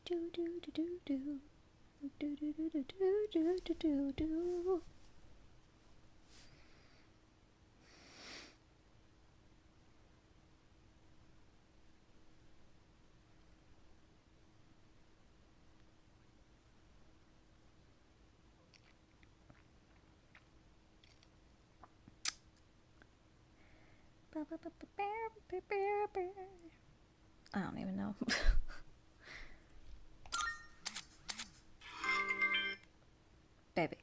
Do do do do do. Do do do do do do do do. I don't even know. Baby.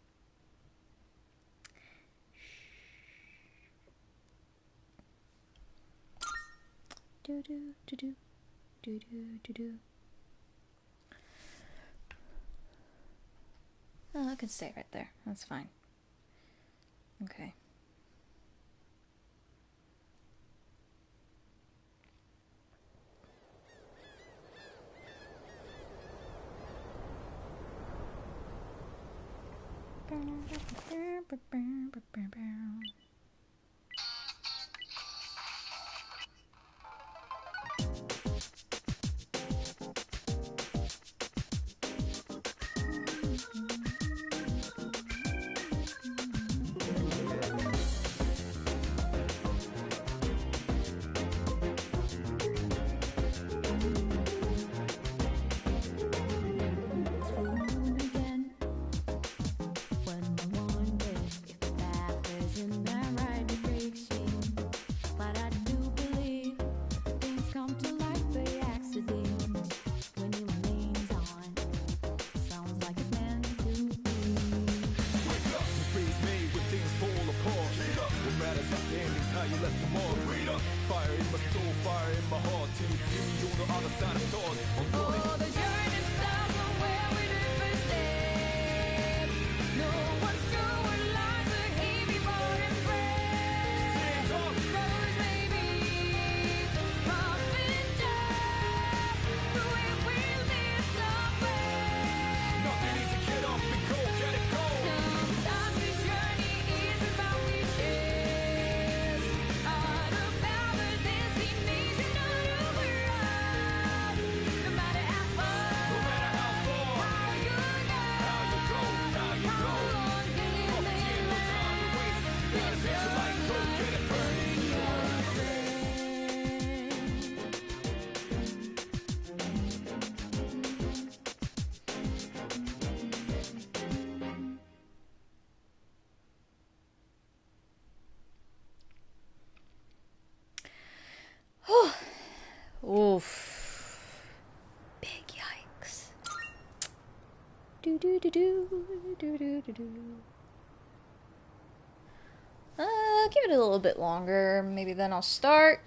Do do do do do do do do. Oh, I can stay right there. That's fine. Okay. Oof. Big yikes. Do do do do do do do do. Give it a little bit longer. Maybe then I'll start.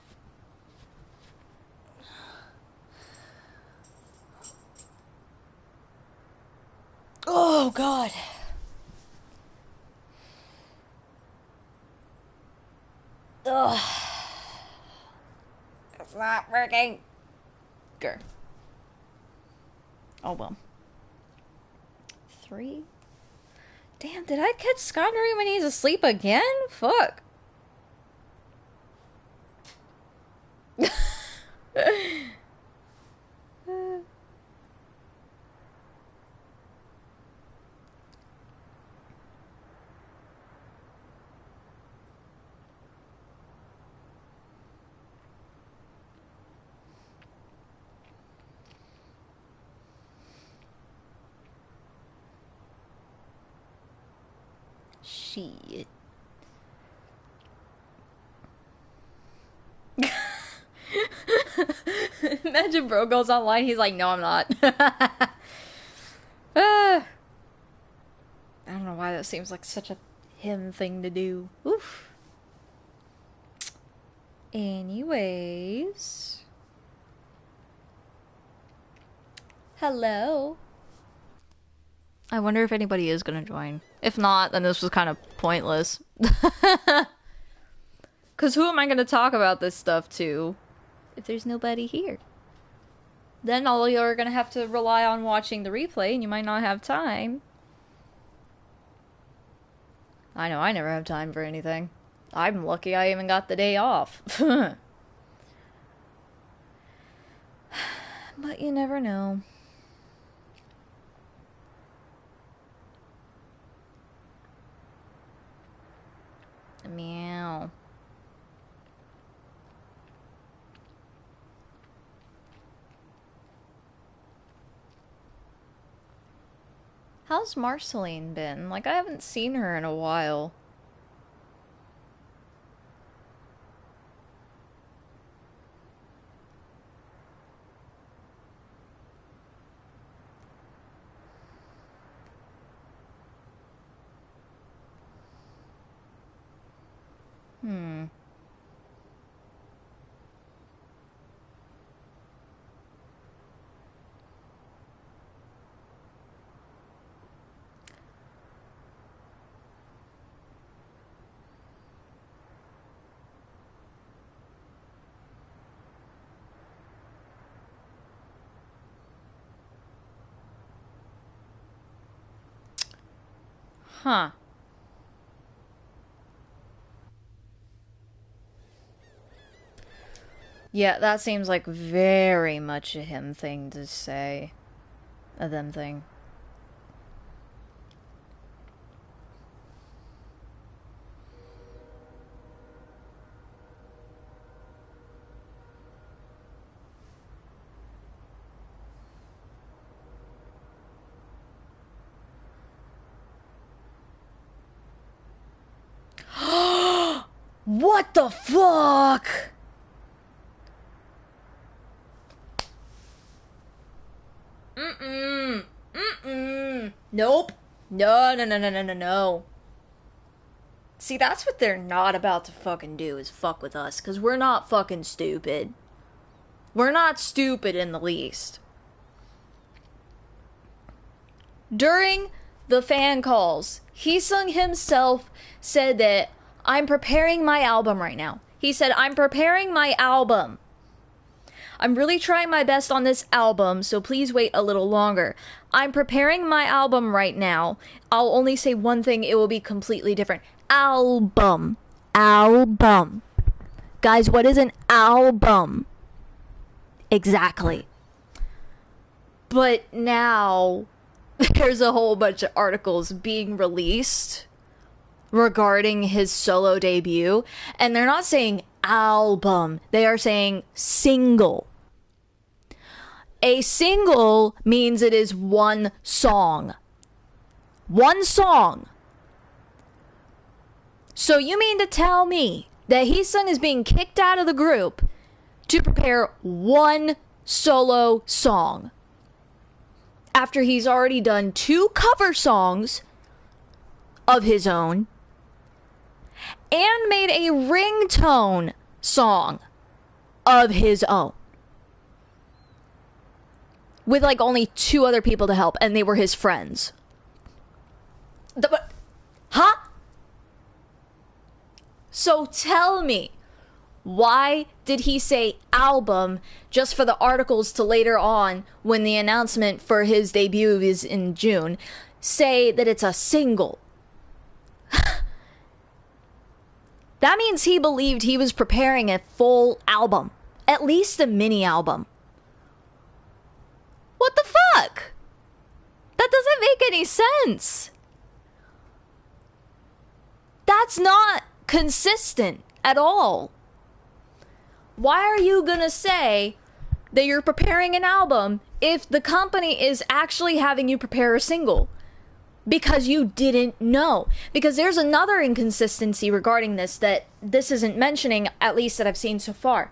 Oh God. Ugh. It's not working. Grr. Oh well. 3. Damn, did I catch Skyler when he's asleep again? Fuck. Shit. Imagine bro goes online, he's like, no, I'm not. I don't know why that seems like such a him thing to do. Oof. Anyways. Hello. I wonder if anybody is gonna join. If not, then this was kind of pointless. Because who am I gonna talk about this stuff to if there's nobody here? Then all you're gonna have to rely on watching the replay, and you might not have time. I know, I never have time for anything. I'm lucky I even got the day off. But you never know. Meow. How's Marceline been? Like, I haven't seen her in a while. Huh. Yeah, that seems like very much a him thing to say. A them thing. What the fuck? Nope. No. See, that's what they're not about to fucking do, is fuck with us, because we're not fucking stupid. We're not stupid in the least. During the fan calls, Heesung himself said that, I'm preparing my album right now. He said, I'm preparing my album. I'm really trying my best on this album, so please wait a little longer. I'm preparing my album right now. I'll only say one thing, it will be completely different. Album. Album. Guys, what is an album? Exactly. But now, there's a whole bunch of articles being released regarding his solo debut, and they're not saying album, they are saying single. A single means it is one song. One song. So you mean to tell me that Heesung is being kicked out of the group to prepare one solo song after he's already done 2 cover songs of his own and made a ringtone song of his own with like only 2 other people to help, and they were his friends. Huh? So tell me, why did he say album just for the articles to later on, when the announcement for his debut is in June, say that it's a single? That means he believed he was preparing a full album. At least a mini album. What the fuck? That doesn't make any sense. That's not consistent at all. Why are you gonna say that you're preparing an album if the company is actually having you prepare a single? Because you didn't know. Because there's another inconsistency regarding this that this isn't mentioning, at least that I've seen so far.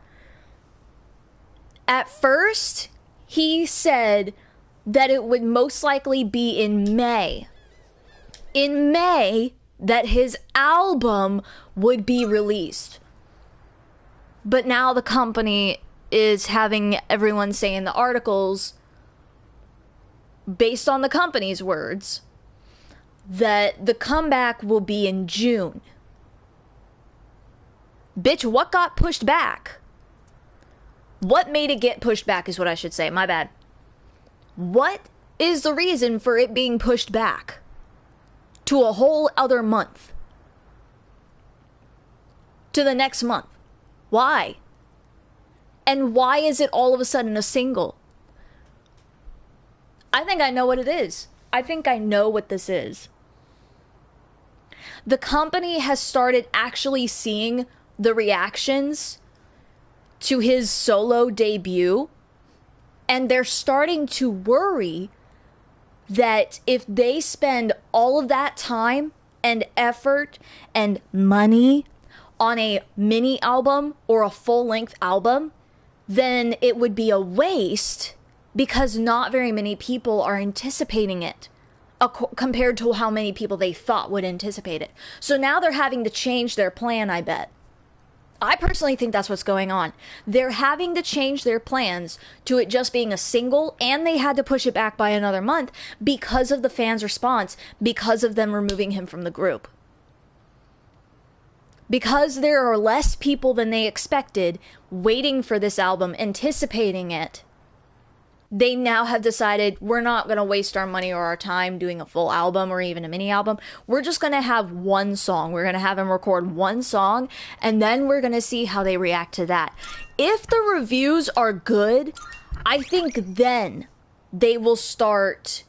At first, he said that it would most likely be in May. In May, that his album would be released. But now the company is having everyone say in the articles, based on the company's words, that the comeback will be in June. Bitch, what got pushed back? What made it get pushed back is what I should say. My bad. What is the reason for it being pushed back to a whole other month? To the next month? Why? And why is it all of a sudden a single? I think I know what it is. I think I know what this is. The company has started actually seeing the reactions to his solo debut, and they're starting to worry that if they spend all of that time and effort and money on a mini album or a full-length album, then it would be a waste because not very many people are anticipating it compared to how many people they thought would anticipate it. So now they're having to change their plan, I bet. I personally think that's what's going on. They're having to change their plans to it just being a single, and they had to push it back by another month because of the fans' response, because of them removing him from the group. Because there are less people than they expected waiting for this album, anticipating it, they now have decided we're not going to waste our money or our time doing a full album or even a mini album. We're just going to have one song. We're going to have him record one song, and then we're going to see how they react to that. If the reviews are good, I think then they will start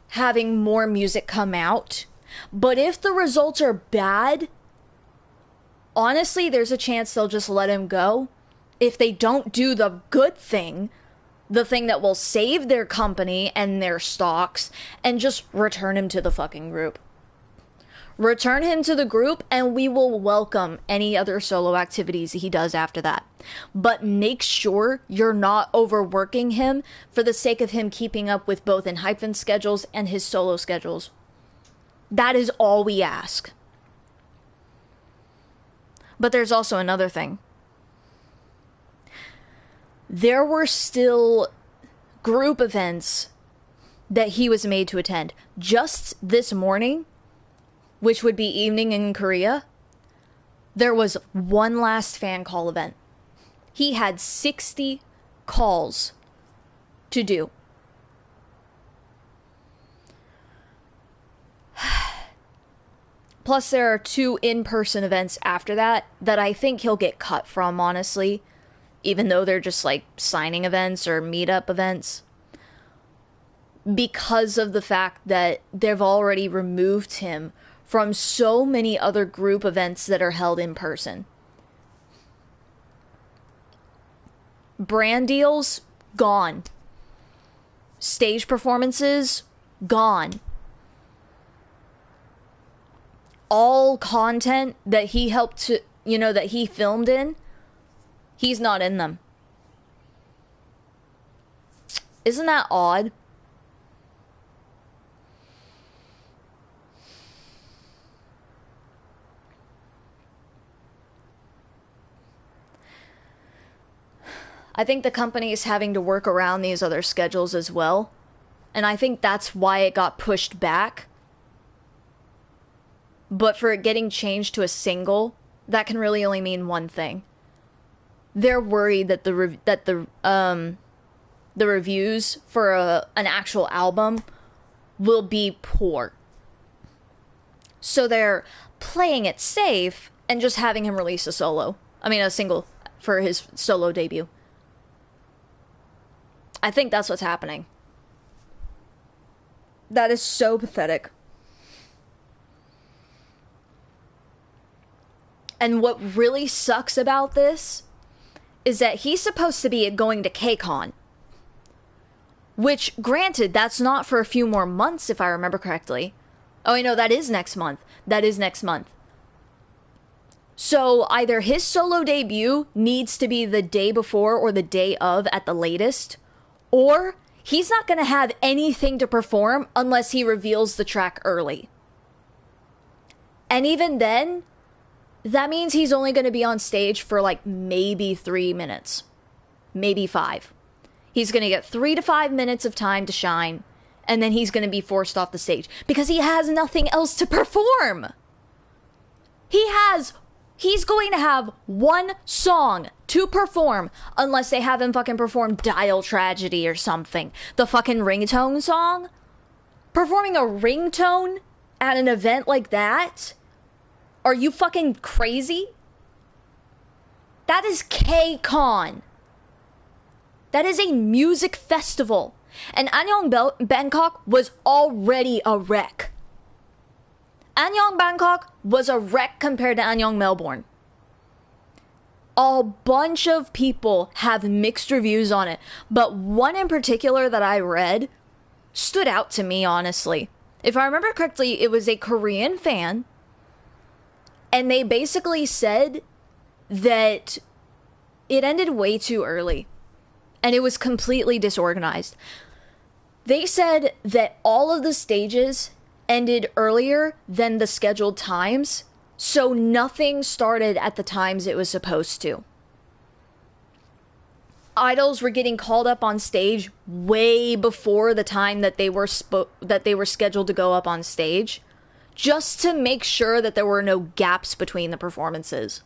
having more music come out. But if the results are bad, honestly, there's a chance they'll just let him go. If they don't do the good thing, the thing that will save their company and their stocks, and just return him to the fucking group. Return him to the group, and we will welcome any other solo activities he does after that. But make sure you're not overworking him for the sake of him keeping up with both ENHYPEN's schedules and his solo schedules. That is all we ask. But there's also another thing. There were still group events that he was made to attend. Just this morning, which would be evening in Korea, there was one last fan call event. He had 60 calls to do. Plus, there are 2 in-person events after that I think he'll get cut from, honestly. Even though they're just like signing events or meetup events. Because of the fact that they've already removed him from so many other group events that are held in person. Brand deals, gone. Stage performances, gone. All content that he helped to, that he filmed in, he's not in them. Isn't that odd? I think the company is having to work around these other schedules as well. And I think that's why it got pushed back. But for it getting changed to a single, that can really only mean one thing. They're worried that the reviews for an actual album will be poor. So they're playing it safe and just having him release a single for his solo debut. I think that's what's happening. That is so pathetic. And what really sucks about this is that he's supposed to be going to KCON. Which, granted, that's not for a few more months, if I remember correctly. Oh, I know, that is next month. So, either his solo debut needs to be the day before or the day of at the latest, or he's not going to have anything to perform unless he reveals the track early. And even then, that means he's only going to be on stage for like maybe 3 minutes. Maybe 5. He's going to get 3 to 5 minutes of time to shine, and then he's going to be forced off the stage because he has nothing else to perform. He's going to have one song to perform unless they have him fucking perform Dial Tragedy or something. The fucking ringtone song? Performing a ringtone at an event like that? Are you fucking crazy? That is KCON. That is a music festival. And Aeon Bangkok was already a wreck. Aeon Bangkok was a wreck compared to Aeon Melbourne. A bunch of people have mixed reviews on it, but one in particular that I read stood out to me, honestly. If I remember correctly, it was a Korean fan, and they basically said that it ended way too early, and it was completely disorganized. They said that all of the stages ended earlier than the scheduled times, so nothing started at the times it was supposed to. Idols were getting called up on stage way before the time that they were scheduled to go up on stage, just to make sure that there were no gaps between the performances.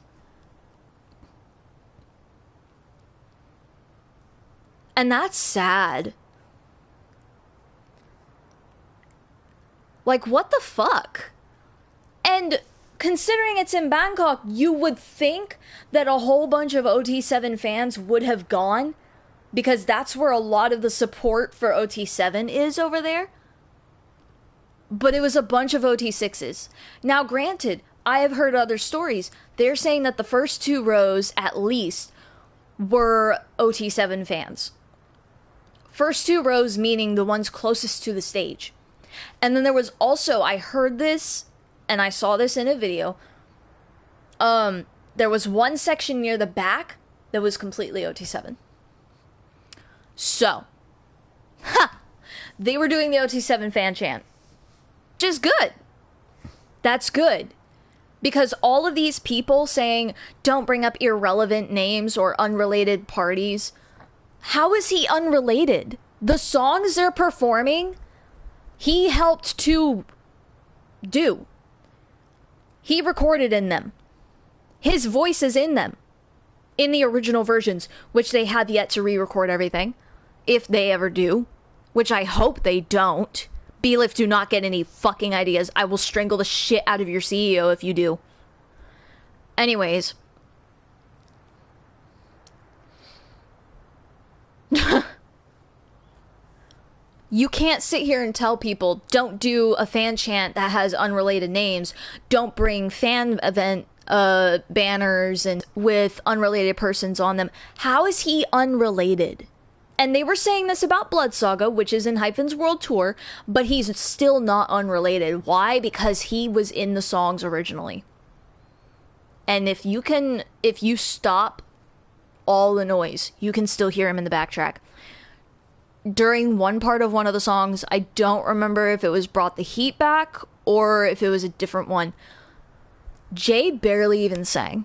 And that's sad. Like, what the fuck? And considering it's in Bangkok, you would think that a whole bunch of OT7 fans would have gone, because that's where a lot of the support for OT7 is over there. But it was a bunch of OT6s. Now, granted, I have heard other stories. They're saying that the first 2 rows, at least, were OT7 fans. First 2 rows meaning the ones closest to the stage. And then there was also, I heard this, and I saw this in a video, there was one section near the back that was completely OT7. So, they were doing the OT7 fan chant. Which is good. That's good. Because all of these people saying, don't bring up irrelevant names or unrelated parties, how is he unrelated? The songs they're performing, he helped to do. He recorded in them. His voice is in them. In the original versions, which they have yet to re-record everything. If they ever do. Which I hope they don't. BeLift, do not get any fucking ideas. I will strangle the shit out of your CEO if you do. Anyways. You can't sit here and tell people, don't do a fan chant that has unrelated names. Don't bring fan event banners and with unrelated persons on them. How is he unrelated? And they were saying this about Blood Saga, which is in Hyphen's World Tour, but he's still not unrelated. Why? Because he was in the songs originally. And if you stop all the noise, you can still hear him in the backtrack. During one part of one of the songs, I don't remember if it was Brought the Heat Back or if it was a different one, Jay barely even sang.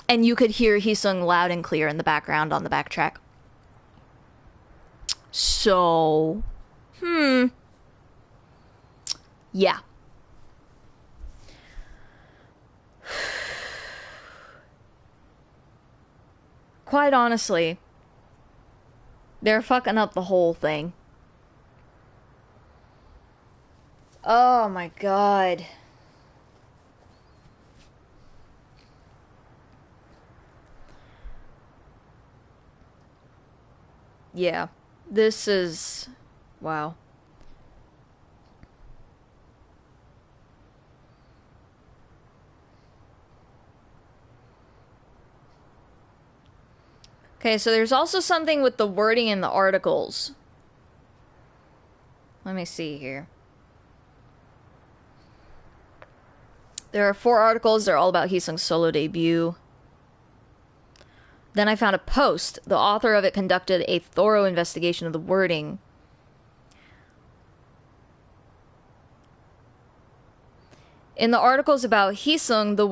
And you could hear he sung loud and clear in the background on the backtrack. So, yeah. Quite honestly, they're fucking up the whole thing. Oh my god. Yeah. This is... wow. Okay, so there's also something with the wording in the articles. Let me see here. There are 4 articles. They're all about Heesung's solo debut. Then I found a post. The author of it conducted a thorough investigation of the wording. In the articles about Heesung, the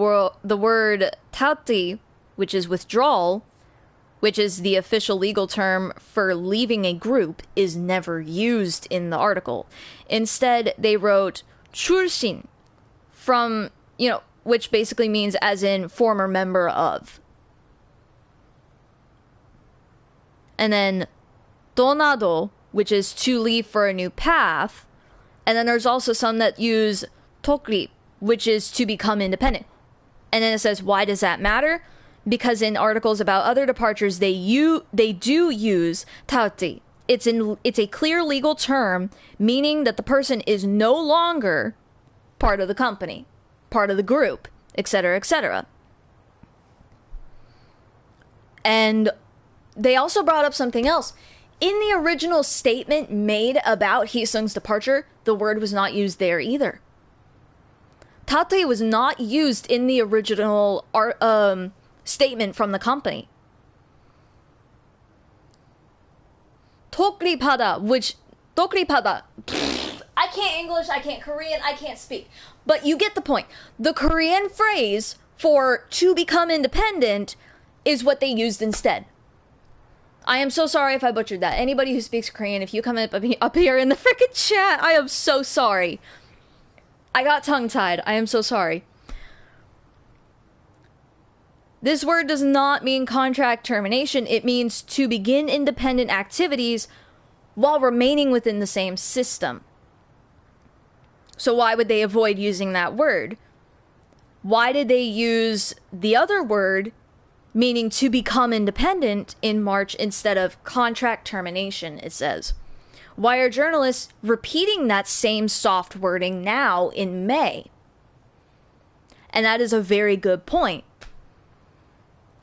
word taoti, which is withdrawal, which is the official legal term for leaving a group, is never used in the article. Instead, they wrote 출신, from, which basically means as in former member of. And then 떠나도, which is to leave for a new path. And then there's also some that use 독립, which is to become independent. And then it says, why does that matter? Because in articles about other departures, they do use taoti. It's a clear legal term, meaning that the person is no longer part of the company, part of the group, etc., etc. And they also brought up something else. In the original statement made about Hee-sung's departure, the word was not used there either. Tate was not used in the original statement from the company. Tokripada, I can't English, I can't Korean, I can't speak. But you get the point. The Korean phrase for to become independent is what they used instead. I am so sorry if I butchered that. Anybody who speaks Korean, if you come up here in the frickin' chat, I am so sorry. I got tongue-tied. I am so sorry. This word does not mean contract termination. It means to begin independent activities while remaining within the same system. So why would they avoid using that word? Why did they use the other word, meaning to become independent, in March instead of contract termination, it says? Why are journalists repeating that same soft wording now in May? And that is a very good point.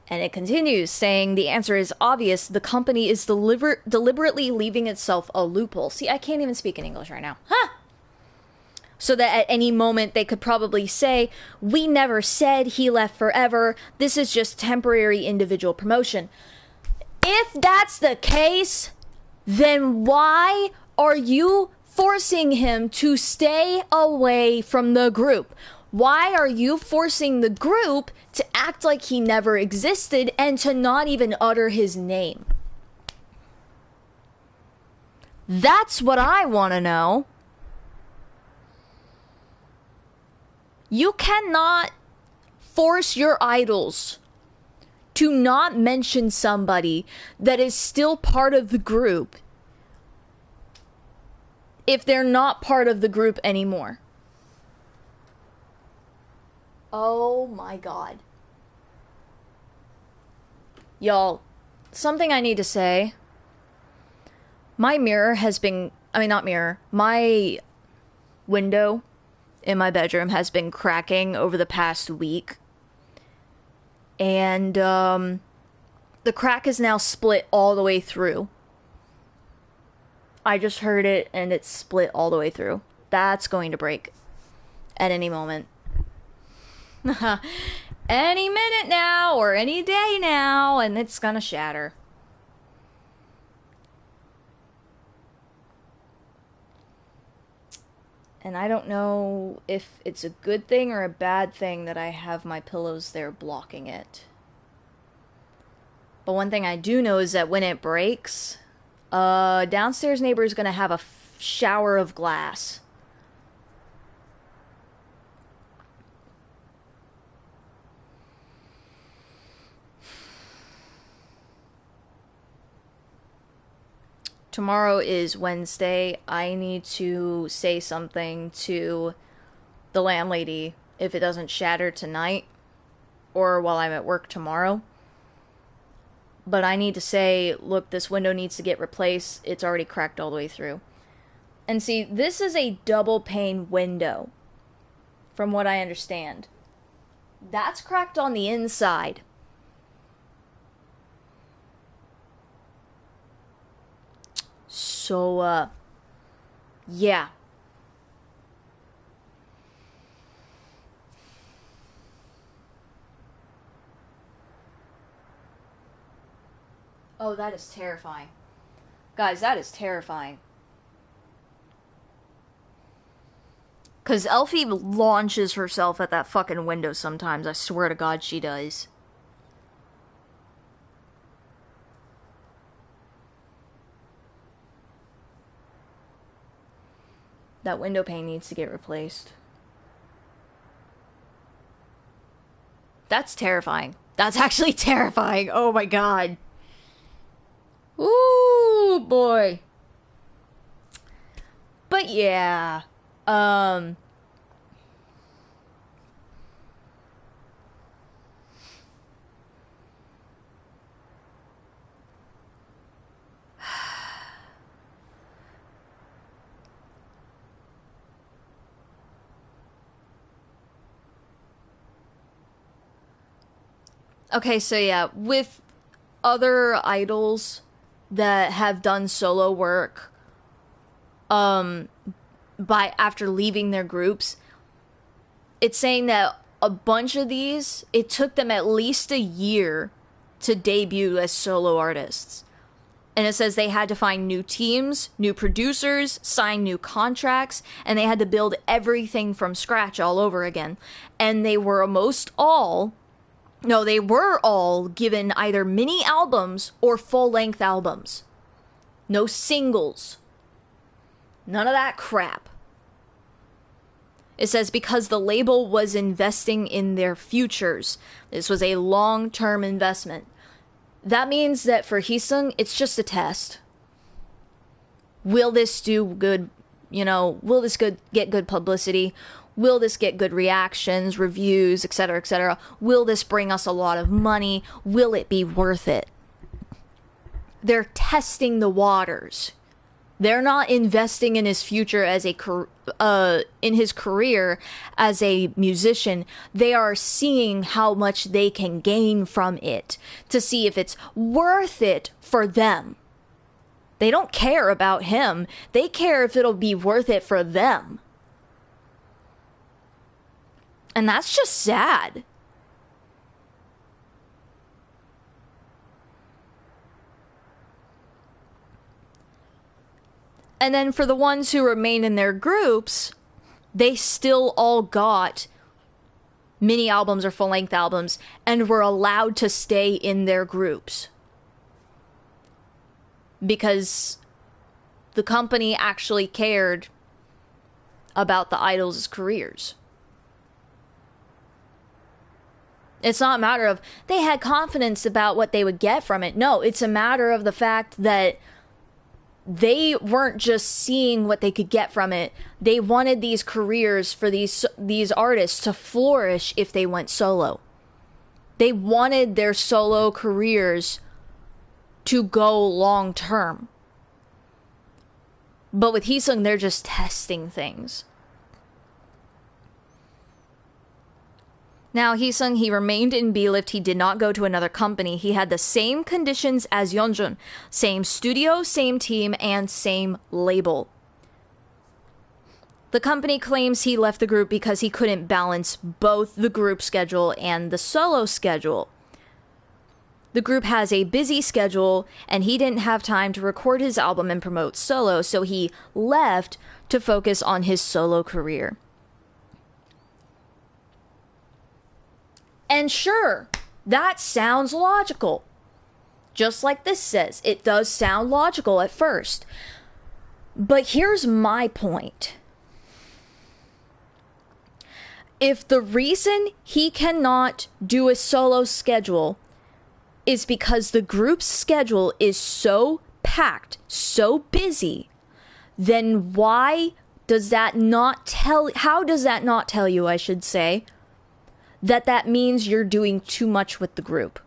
And it continues, saying the answer is obvious. The company is deliberately leaving itself a loophole. See, I can't even speak in English right now. Huh! So that at any moment they could probably say, we never said he left forever. This is just temporary individual promotion. If that's the case, then why are you forcing him to stay away from the group? Why are you forcing the group to act like he never existed and to not even utter his name? That's what I want to know. You cannot force your idols to not mention somebody that is still part of the group if they're not part of the group anymore. Oh my god. Y'all, something I need to say. My mirror has been, my window in my bedroom has been cracking over the past week. And the crack is now split all the way through. I just heard it and it's split all the way through. That's going to break at any moment. Any minute now or any day now, and it's gonna shatter. And I don't know if it's a good thing or a bad thing that I have my pillows there blocking it. But one thing I do know is that when it breaks, downstairs neighbor is gonna have a shower of glass. Tomorrow is Wednesday. I need to say something to the landlady if it doesn't shatter tonight or while I'm at work tomorrow. But I need to say, look, this window needs to get replaced. It's already cracked all the way through. And see, this is a double pane window, from what I understand. That's cracked on the inside. So, yeah. Oh, that is terrifying. Guys, that is terrifying. Because Elfie launches herself at that fucking window sometimes. I swear to God she does. That window pane needs to get replaced. That's terrifying. That's actually terrifying. Oh my god. Ooh, boy. But yeah. Okay, so yeah, with other idols that have done solo work by after leaving their groups, it's saying that a bunch of these, it took them at least a year to debut as solo artists. And it says they had to find new teams, new producers, sign new contracts, and they had to build everything from scratch all over again. And they were they were all given either mini albums or full-length albums. No singles. None of that crap. It says because the label was investing in their futures. This was a long-term investment. That means that for Heesung, it's just a test. Will this do good, will this get good publicity? Will this get good reactions, reviews, etc., etc.? Will this bring us a lot of money? Will it be worth it? They're testing the waters. They're not investing in his future as in his career as a musician. They are seeing how much they can gain from it to see if it's worth it for them. They don't care about him. They care if it'll be worth it for them. And that's just sad. And then for the ones who remain in their groups, they still all got mini albums or full-length albums and were allowed to stay in their groups. Because the company actually cared about the idols' careers. It's not a matter of they had confidence about what they would get from it. No, it's a matter of the fact that they weren't just seeing what they could get from it. They wanted these careers for these artists to flourish if they went solo. They wanted their solo careers to go long term. But with Heesung, they're just testing things. Now, Heesung, he remained in BeLift. He did not go to another company. He had the same conditions as Yeonjun. Same studio, same team, and same label. The company claims he left the group because he couldn't balance both the group schedule and the solo schedule. The group has a busy schedule, and he didn't have time to record his album and promote solo, so he left to focus on his solo career. And sure, that sounds logical. Just like this says, it does sound logical at first. But here's my point. If the reason he cannot do a solo schedule is because the group's schedule is so packed, so busy, then how does that not tell you, I should say, that means you're doing too much with the group?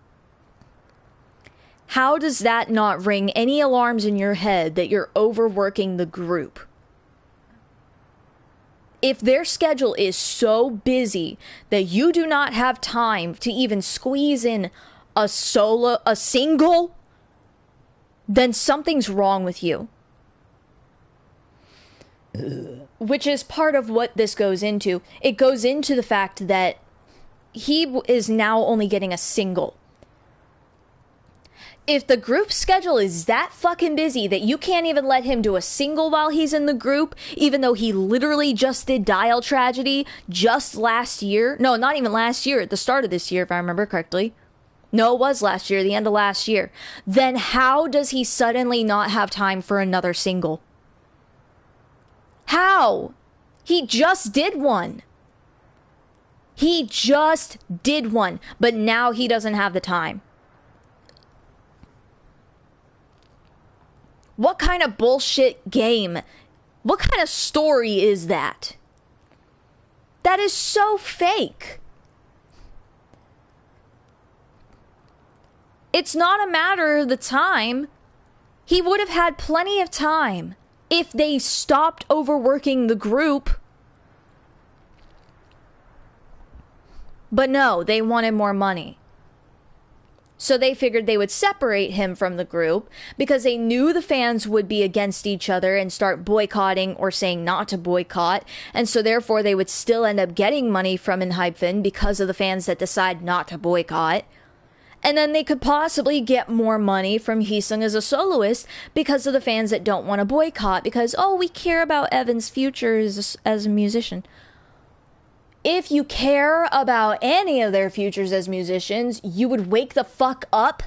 How does that not ring any alarms in your head that you're overworking the group? If their schedule is so busy that you do not have time to even squeeze in a single, then something's wrong with you. Which is part of what this goes into. It goes into the fact that he is now only getting a single. If the group schedule is that fucking busy that you can't even let him do a single while he's in the group, even though he literally just did Dial Tragedy just last year. No, not even last year, at the start of this year, if I remember correctly. No, it was last year, the end of last year. Then how does he suddenly not have time for another single? How? He just did one. He just did one, but now he doesn't have the time. What kind of bullshit game? What kind of story is that? That is so fake. It's not a matter of the time. He would have had plenty of time if they stopped overworking the group. But no, they wanted more money. So they figured they would separate him from the group because they knew the fans would be against each other and start boycotting or saying not to boycott. And so therefore they would still end up getting money from ENHYPEN because of the fans that decide not to boycott. And then they could possibly get more money from Heesung as a soloist because of the fans that don't want to boycott because, oh, we care about Evan's future as a musician. If you care about any of their futures as musicians, you would wake the fuck up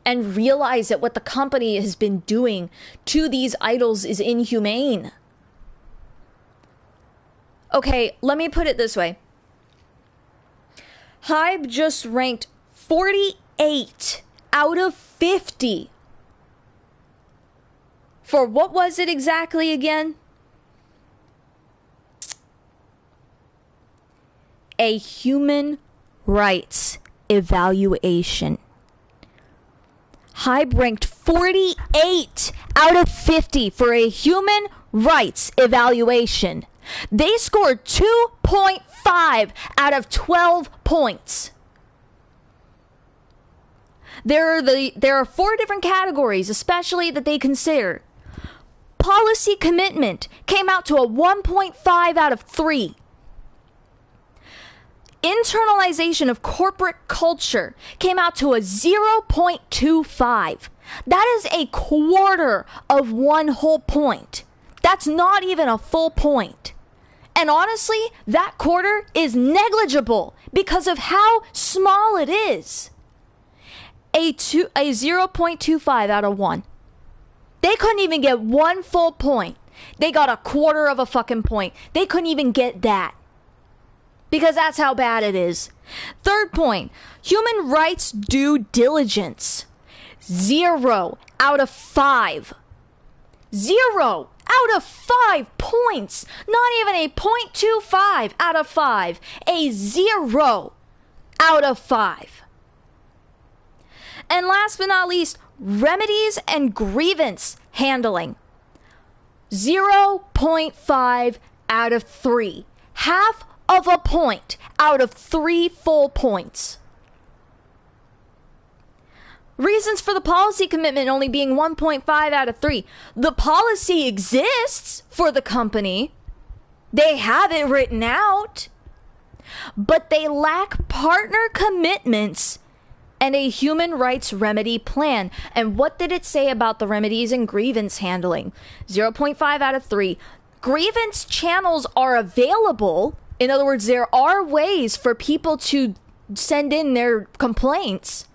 and realize that what the company has been doing to these idols is inhumane. Okay, let me put it this way. HYBE just ranked 48 out of 50. For what was it exactly again? A human rights evaluation. HYBE ranked 48 out of 50 for a human rights evaluation. They scored 2.5 out of 12 points. There are 4 different categories, especially that they consider. Policy commitment came out to a 1.5 out of 3. Internalization of corporate culture came out to a 0.25. That is a quarter of 1 whole point. That's not even a full point. And honestly, that quarter is negligible because of how small it is. A 0.25 out of 1. They couldn't even get 1 full point. They got a quarter of a fucking point. They couldn't even get that. Because that's how bad it is. Third point, human rights due diligence. 0 out of 5. 0 out of 5 points. Not even a 0.25 out of 5. A 0 out of 5. And last but not least, remedies and grievance handling. 0.5 out of 3. Half of a point out of 3 full points. Reasons for the policy commitment only being 1.5 out of 3. The policy exists for the company. They have it written out. But they lack partner commitments and a human rights remedy plan. And what did it say about the remedies and grievance handling? 0.5 out of 3. Grievance channels are available. In other words, there are ways for people to send in their complaints,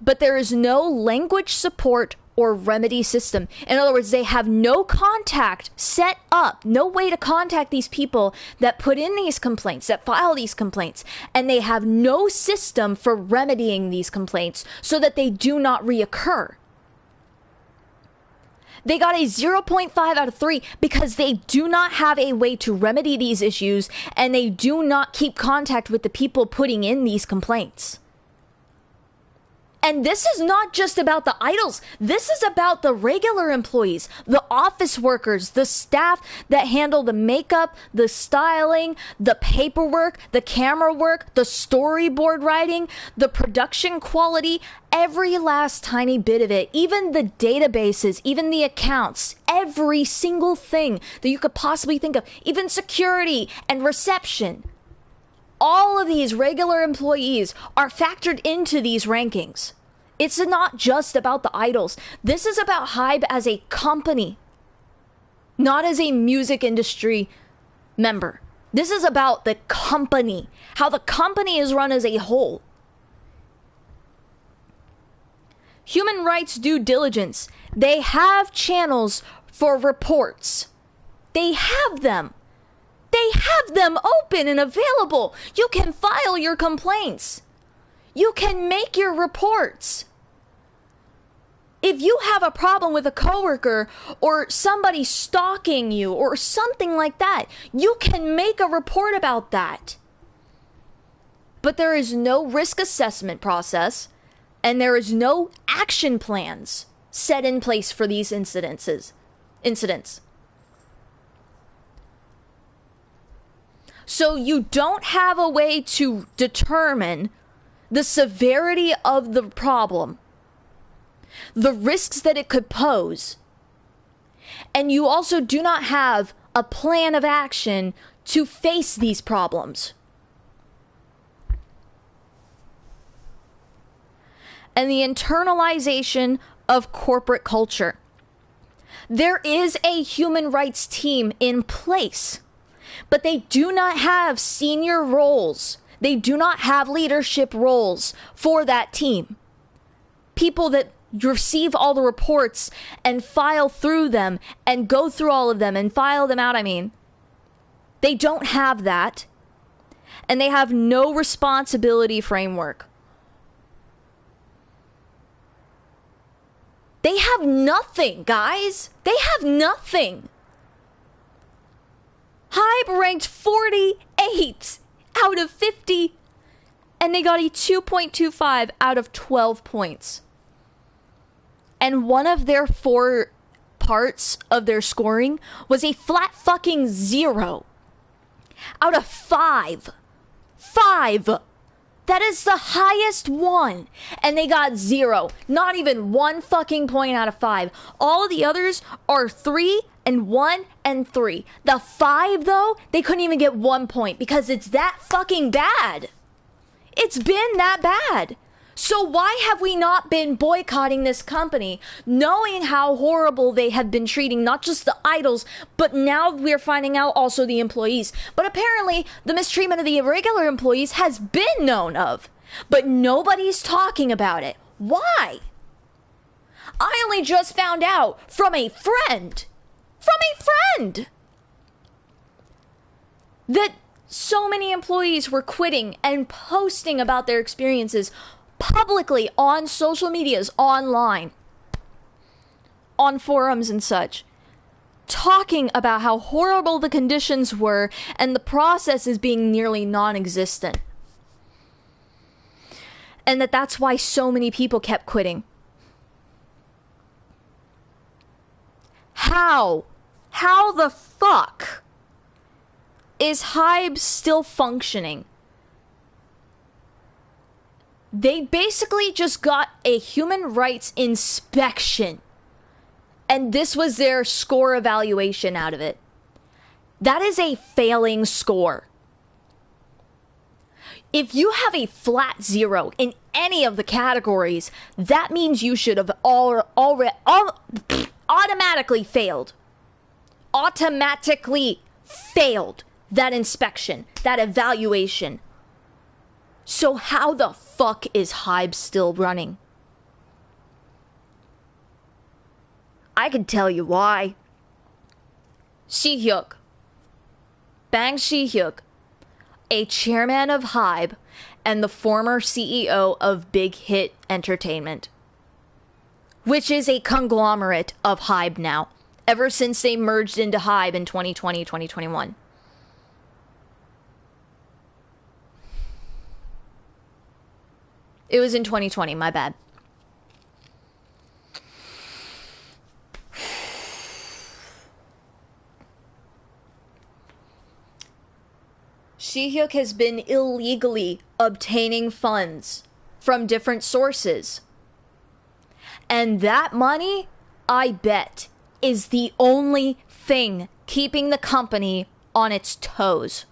but there is no language support or remedy system. In other words, they have no contact set up, no way to contact these people that put in these complaints, that file these complaints, and they have no system for remedying these complaints so that they do not reoccur. They got a 0.5 out of 3 because they do not have a way to remedy these issues and they do not keep contact with the people putting in these complaints. And this is not just about the idols. This is about the regular employees, the office workers, the staff that handle the makeup, the styling, the paperwork, the camera work, the storyboard writing, the production quality, every last tiny bit of it, even the databases, even the accounts, every single thing that you could possibly think of, even security and reception. All of these regular employees are factored into these rankings. It's not just about the idols. This is about HYBE as a company, not as a music industry member. This is about the company, how the company is run as a whole. Human rights due diligence. They have channels for reports. They have them. They have them open and available. You can file your complaints. You can make your reports. If you have a problem with a coworker or somebody stalking you or something like that, you can make a report about that. But there is no risk assessment process and there is no action plans set in place for these incidents. So you don't have a way to determine the severity of the problem, the risks that it could pose, and you also do not have a plan of action to face these problems. And the internalization of corporate culture. There is a human rights team in place, but they do not have senior roles. They do not have leadership roles for that team. People that receive all the reports and file through them and go through all of them and file them out, they don't have that. And they have no responsibility framework. They have nothing, guys. They have nothing. Hybe ranked 48 out of 50, and they got a 2.25 out of 12 points. And one of their 4 parts of their scoring was a flat fucking 0 out of 5. 5! That is the highest one. And they got 0. Not even 1 fucking point out of 5. All of the others are 3 and 1 and 3. The 5, though, they couldn't even get 1 point because it's that fucking bad. It's been that bad. So why have we not been boycotting this company, knowing how horrible they have been treating not just the idols, but now we're finding out also the employees. But apparently the mistreatment of the irregular employees has been known of, but nobody's talking about it. Why? I only just found out from a friend, that so many employees were quitting and posting about their experiences publicly on social medias, online, on forums and such, talking about how horrible the conditions were and the process is being nearly non-existent. And that's why so many people kept quitting. How the fuck is Hybe still functioning? They basically just got a human rights inspection, and this was their score evaluation out of it. That is a failing score. If you have a flat 0 in any of the categories, that means you should have automatically failed. Automatically failed that inspection, that evaluation. So how the fuck is Hybe still running? I can tell you why. Shi-hyuk. Bang Shi-hyuk, a chairman of Hybe and the former CEO of Big Hit Entertainment, which is a conglomerate of Hybe now, ever since they merged into Hybe in 2020, 2021. It was in 2020, my bad. Shi-hyuk has been illegally obtaining funds from different sources. And that money, I bet, is the only thing keeping the company on its toes.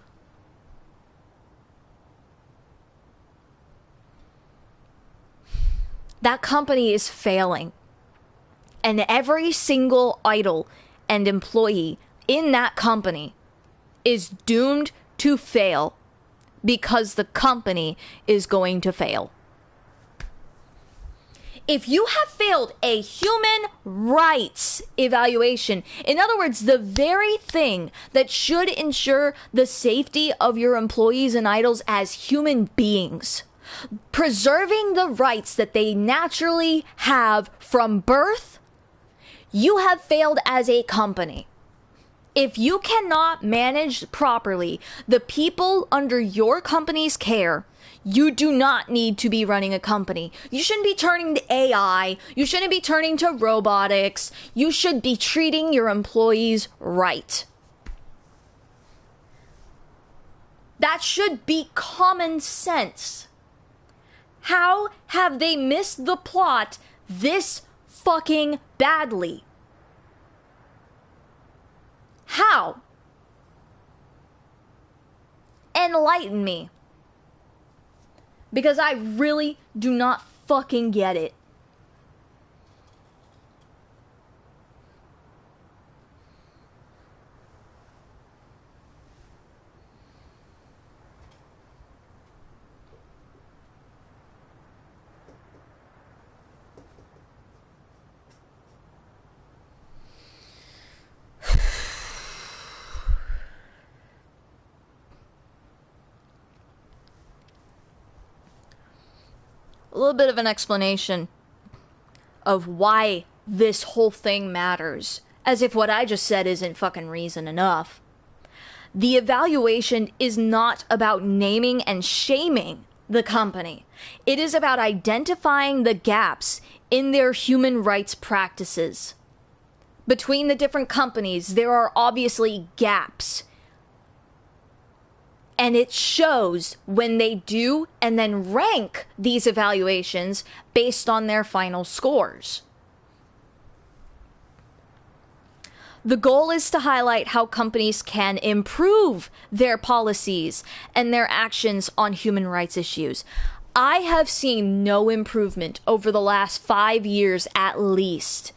That company is failing. And every single idol and employee in that company is doomed to fail because the company is going to fail. If you have failed a human rights evaluation, in other words, the very thing that should ensure the safety of your employees and idols as human beings, preserving the rights that they naturally have from birth, you have failed as a company. If you cannot manage properly the people under your company's care, you do not need to be running a company. You shouldn't be turning to AI. You shouldn't be turning to robotics. You should be treating your employees right. That should be common sense. How have they missed the plot this fucking badly? How? Enlighten me. Because I really do not fucking get it. A little bit of an explanation of why this whole thing matters, as if what I just said isn't fucking reason enough. The evaluation is not about naming and shaming the company. It is about identifying the gaps in their human rights practices. Between the different companies, there are obviously gaps. And it shows when they do and then rank these evaluations based on their final scores. The goal is to highlight how companies can improve their policies and their actions on human rights issues. I have seen no improvement over the last 5 years at least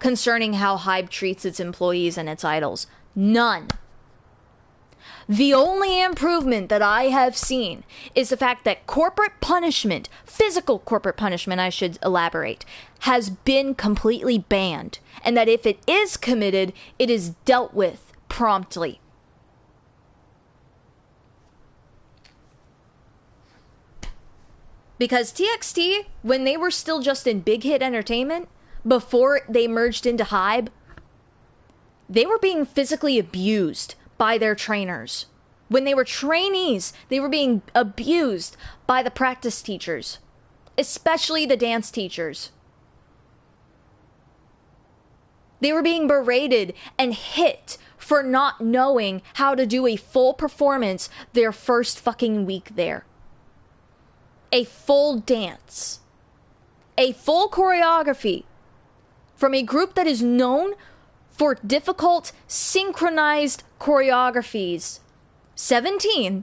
concerning how HYBE treats its employees and its idols. None. The only improvement that I have seen is the fact that corporate punishment, physical corporate punishment, I should elaborate, has been completely banned. And that if it is committed, it is dealt with promptly. Because TXT, when they were still just in Big Hit Entertainment, before they merged into HYBE, they were being physically abused by their trainers. When they were trainees, they were being abused by the practice teachers, especially the dance teachers. They were being berated and hit for not knowing how to do a full performance their first fucking week there. A full dance. A full choreography from a group that is known for difficult, synchronized choreographies. 17.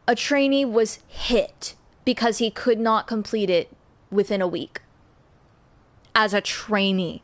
A trainee was hit because he could not complete it within a week. As a trainee.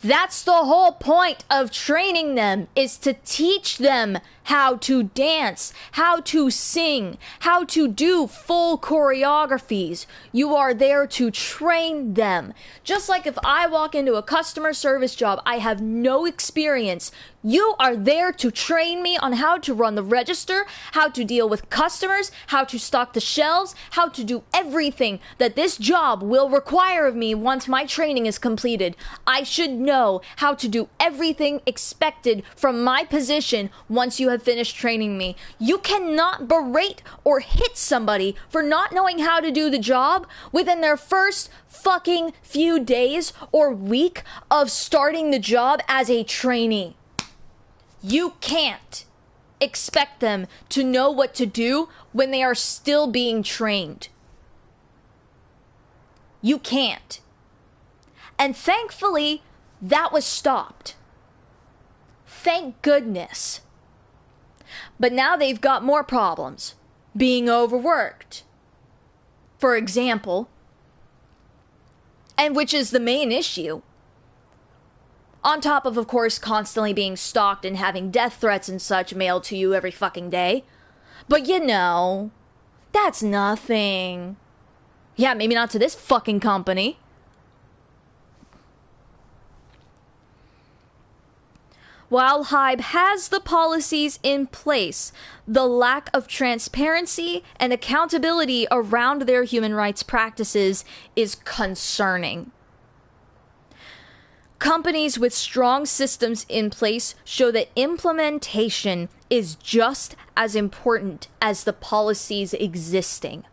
That's the whole point of training them, is to teach them how to dance, how to sing, how to do full choreographies. You are there to train them. Just like if I walk into a customer service job, I have no experience. You are there to train me on how to run the register, how to deal with customers, how to stock the shelves, how to do everything that this job will require of me once my training is completed. I should know how to do everything expected from my position once you have finished training me. You cannot berate or hit somebody for not knowing how to do the job within their first fucking few days or week of starting the job as a trainee. You can't expect them to know what to do when they are still being trained. You can't. And thankfully, that was stopped. Thank goodness. But now they've got more problems. Being overworked, for example, and which is the main issue. On top of course, constantly being stalked and having death threats and such mailed to you every fucking day. But you know, that's nothing. Yeah, maybe not to this fucking company. While HYBE has the policies in place, the lack of transparency and accountability around their human rights practices is concerning. Companies with strong systems in place show that implementation is just as important as the policies existing.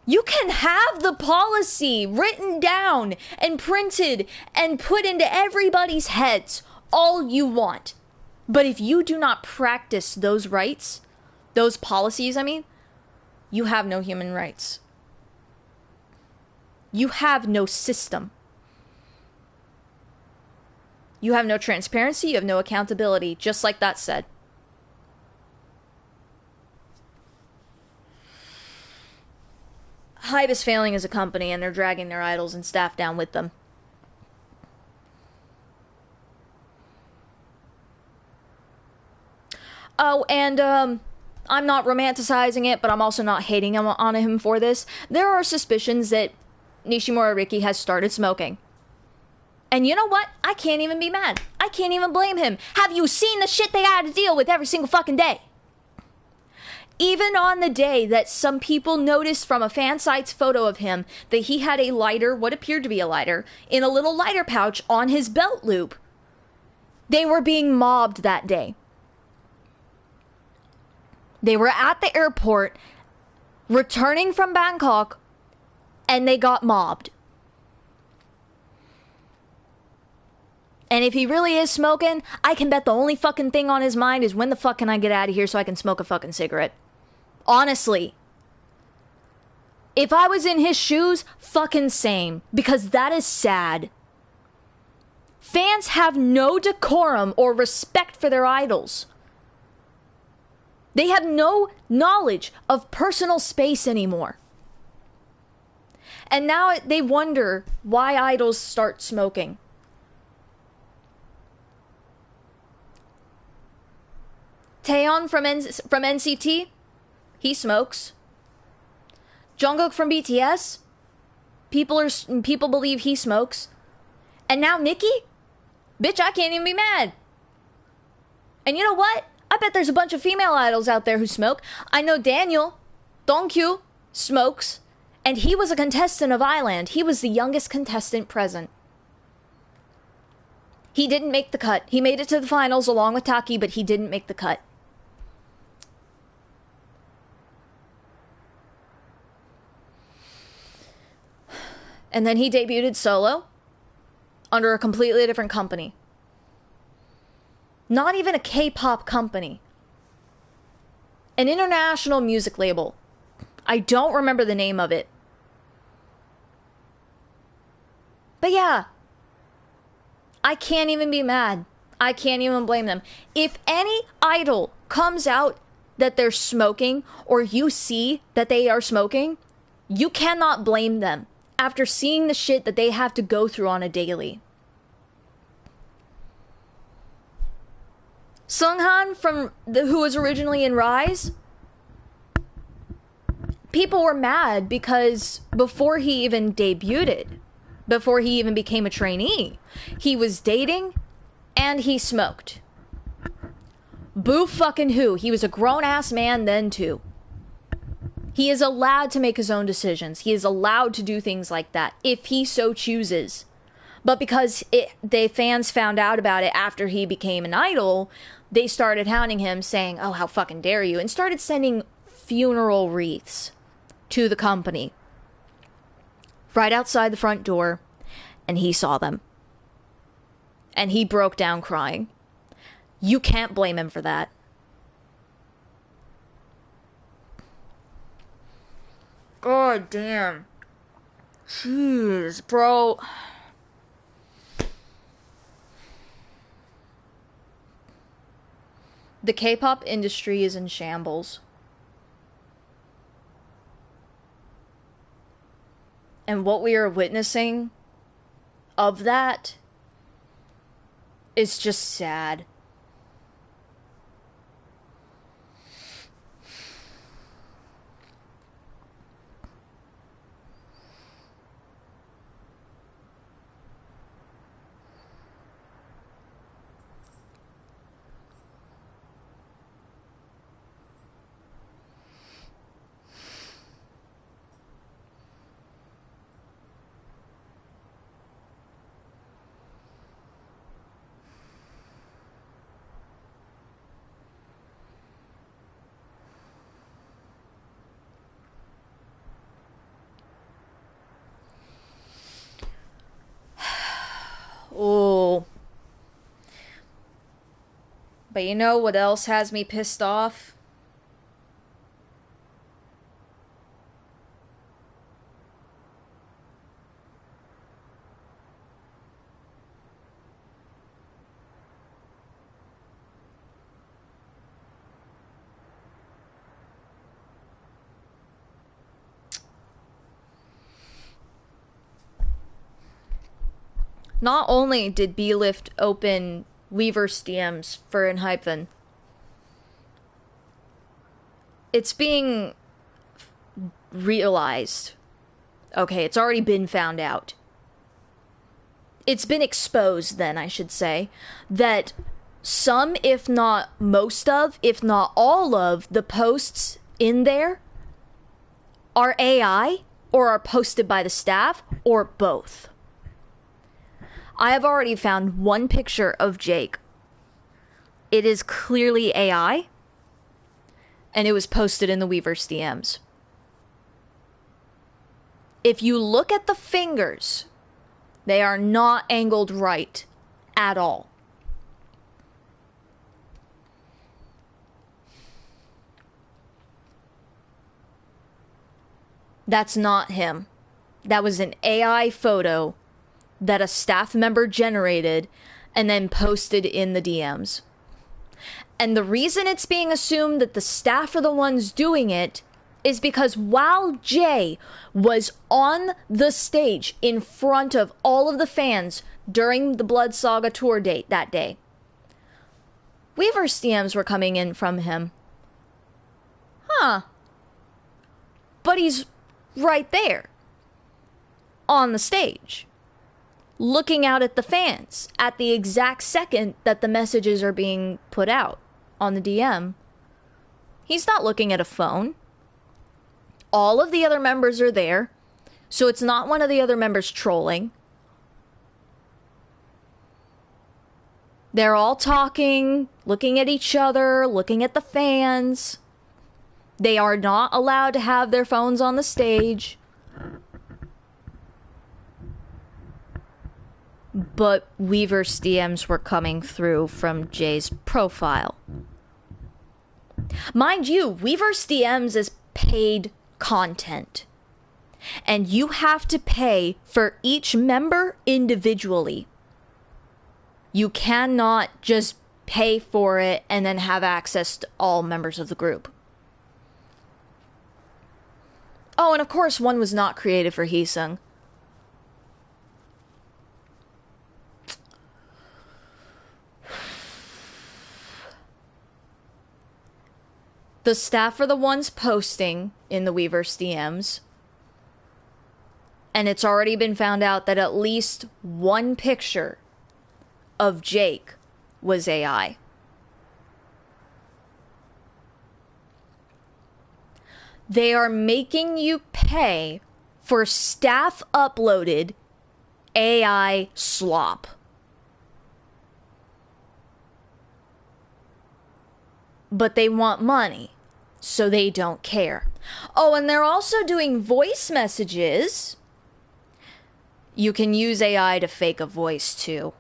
You can have the policy written down and printed and put into everybody's heads all you want. But if you do not practice those rights, those policies, I mean, you have no human rights. You have no system. You have no transparency, you have no accountability, just like that said. Hybe is failing as a company and they're dragging their idols and staff down with them. Oh, and I'm not romanticizing it, but I'm also not hating on him for this. There are suspicions that Nishimura Riki has started smoking. And you know what? I can't even be mad. I can't even blame him. Have you seen the shit they had to deal with every single fucking day? Even on the day that some people noticed from a fan site's photo of him that he had a lighter, what appeared to be a lighter, in a little lighter pouch on his belt loop, they were being mobbed that day. They were at the airport, returning from Bangkok, and they got mobbed. And if he really is smoking, I can bet the only fucking thing on his mind is when the fuck can I get out of here so I can smoke a fucking cigarette. Honestly. If I was in his shoes, fucking same. Because that is sad. Fans have no decorum or respect for their idols. They have no knowledge of personal space anymore. And now they wonder why idols start smoking. Taeyeon from NCT, he smokes. Jungkook from BTS, people believe he smokes. And now Nicki? Bitch, I can't even be mad. And you know what? I bet there's a bunch of female idols out there who smoke. I know Daniel, Dongkyu, smokes. And he was a contestant of Island. He was the youngest contestant present. He didn't make the cut. He made it to the finals along with Taki, but he didn't make the cut. And then he debuted solo under a completely different company. Not even a K-pop company. An international music label. I don't remember the name of it. But yeah. I can't even be mad. I can't even blame them. If any idol comes out that they're smoking, or you see that they are smoking, you cannot blame them after seeing the shit that they have to go through on a daily. Sunghan, who was originally in Rise, people were mad because before he even debuted, before he even became a trainee, he was dating and he smoked. Boo fucking who? He was a grown-ass man then too. He is allowed to make his own decisions. He is allowed to do things like that if he so chooses. But because the fans found out about it after he became an idol, they started hounding him saying, oh, how fucking dare you, and started sending funeral wreaths to the company right outside the front door, and he saw them. And he broke down crying. You can't blame him for that. God damn. Jeez, bro. The K-pop industry is in shambles. And what we are witnessing of that is just sad. Oh. But you know what else has me pissed off? Not only did BeLift open Weverse DMs for Enhypen, it's being realized. Okay, it's already been found out. It's been exposed, then, I should say, that some, if not most of, if not all of, the posts in there are AI, or are posted by the staff, or both. I have already found one picture of Jake. It is clearly AI, and it was posted in the Weverse DMs. If you look at the fingers, they are not angled right at all. That's not him. That was an AI photo that a staff member generated and then posted in the DMs. And the reason it's being assumed that the staff are the ones doing it is because while Jay was on the stage in front of all of the fans during the Blood Saga tour date that day, Weverse DMs were coming in from him. But he's right there on the stage, looking out at the fans at the exact second that the messages are being put out on the DM. He's not looking at a phone. All of the other members are there, so it's not one of the other members trolling. They're all talking, looking at each other, looking at the fans. They are not allowed to have their phones on the stage. But Weverse DMs were coming through from Jay's profile. Mind you, Weverse DMs is paid content. And you have to pay for each member individually. You cannot just pay for it and then have access to all members of the group. Oh, and of course, one was not created for Heesung. The staff are the ones posting in the Weverse DMs. And it's already been found out that at least one picture of Jake was AI. They are making you pay for staff uploaded AI slop. But they want money, so they don't care. Oh, and they're also doing voice messages. You can use AI to fake a voice too.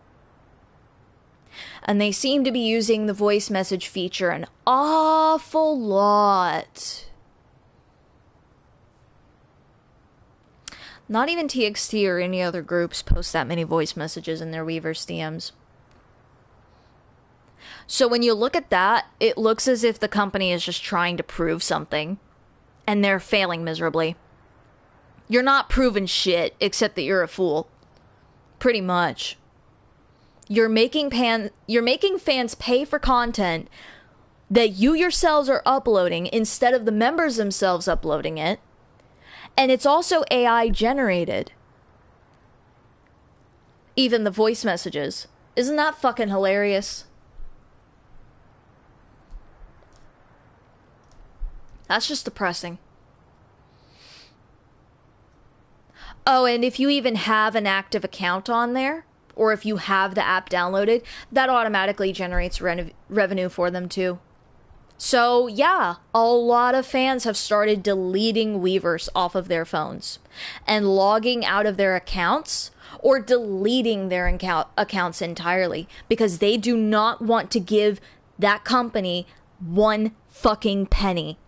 And they seem to be using the voice message feature an awful lot. Not even TXT or any other groups post that many voice messages in their Weverse DMs. So when you look at that, it looks as if the company is just trying to prove something. And they're failing miserably. You're not proving shit, except that you're a fool. Pretty much. You're making fans pay for content that you yourselves are uploading instead of the members themselves uploading it. And it's also AI generated. Even the voice messages. Isn't that fucking hilarious? That's just depressing. Oh, and if you even have an active account on there, or if you have the app downloaded, that automatically generates revenue for them too. So yeah, a lot of fans have started deleting Weverse off of their phones and logging out of their accounts or deleting their accounts entirely because they do not want to give that company one fucking penny.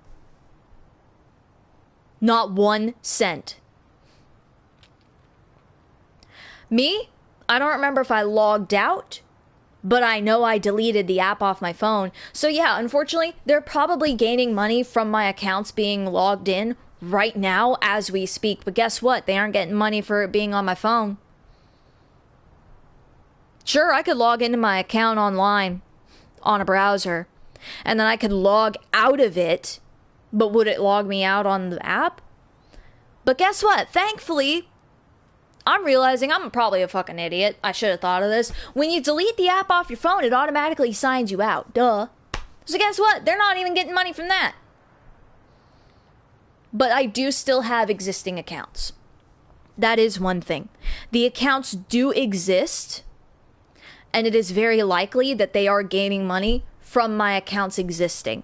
Not 1 cent. Me? I don't remember if I logged out, but I know I deleted the app off my phone. So yeah, unfortunately, they're probably gaining money from my accounts being logged in right now as we speak. But guess what? They aren't getting money for it being on my phone. Sure, I could log into my account online on a browser, and then I could log out of it, but would it log me out on the app? But guess what? Thankfully, I'm realizing I'm probably a fucking idiot. I should have thought of this. When you delete the app off your phone, it automatically signs you out. Duh. So guess what? They're not even getting money from that. But I do still have existing accounts. That is one thing. The accounts do exist, and it is very likely that they are gaining money from my accounts existing.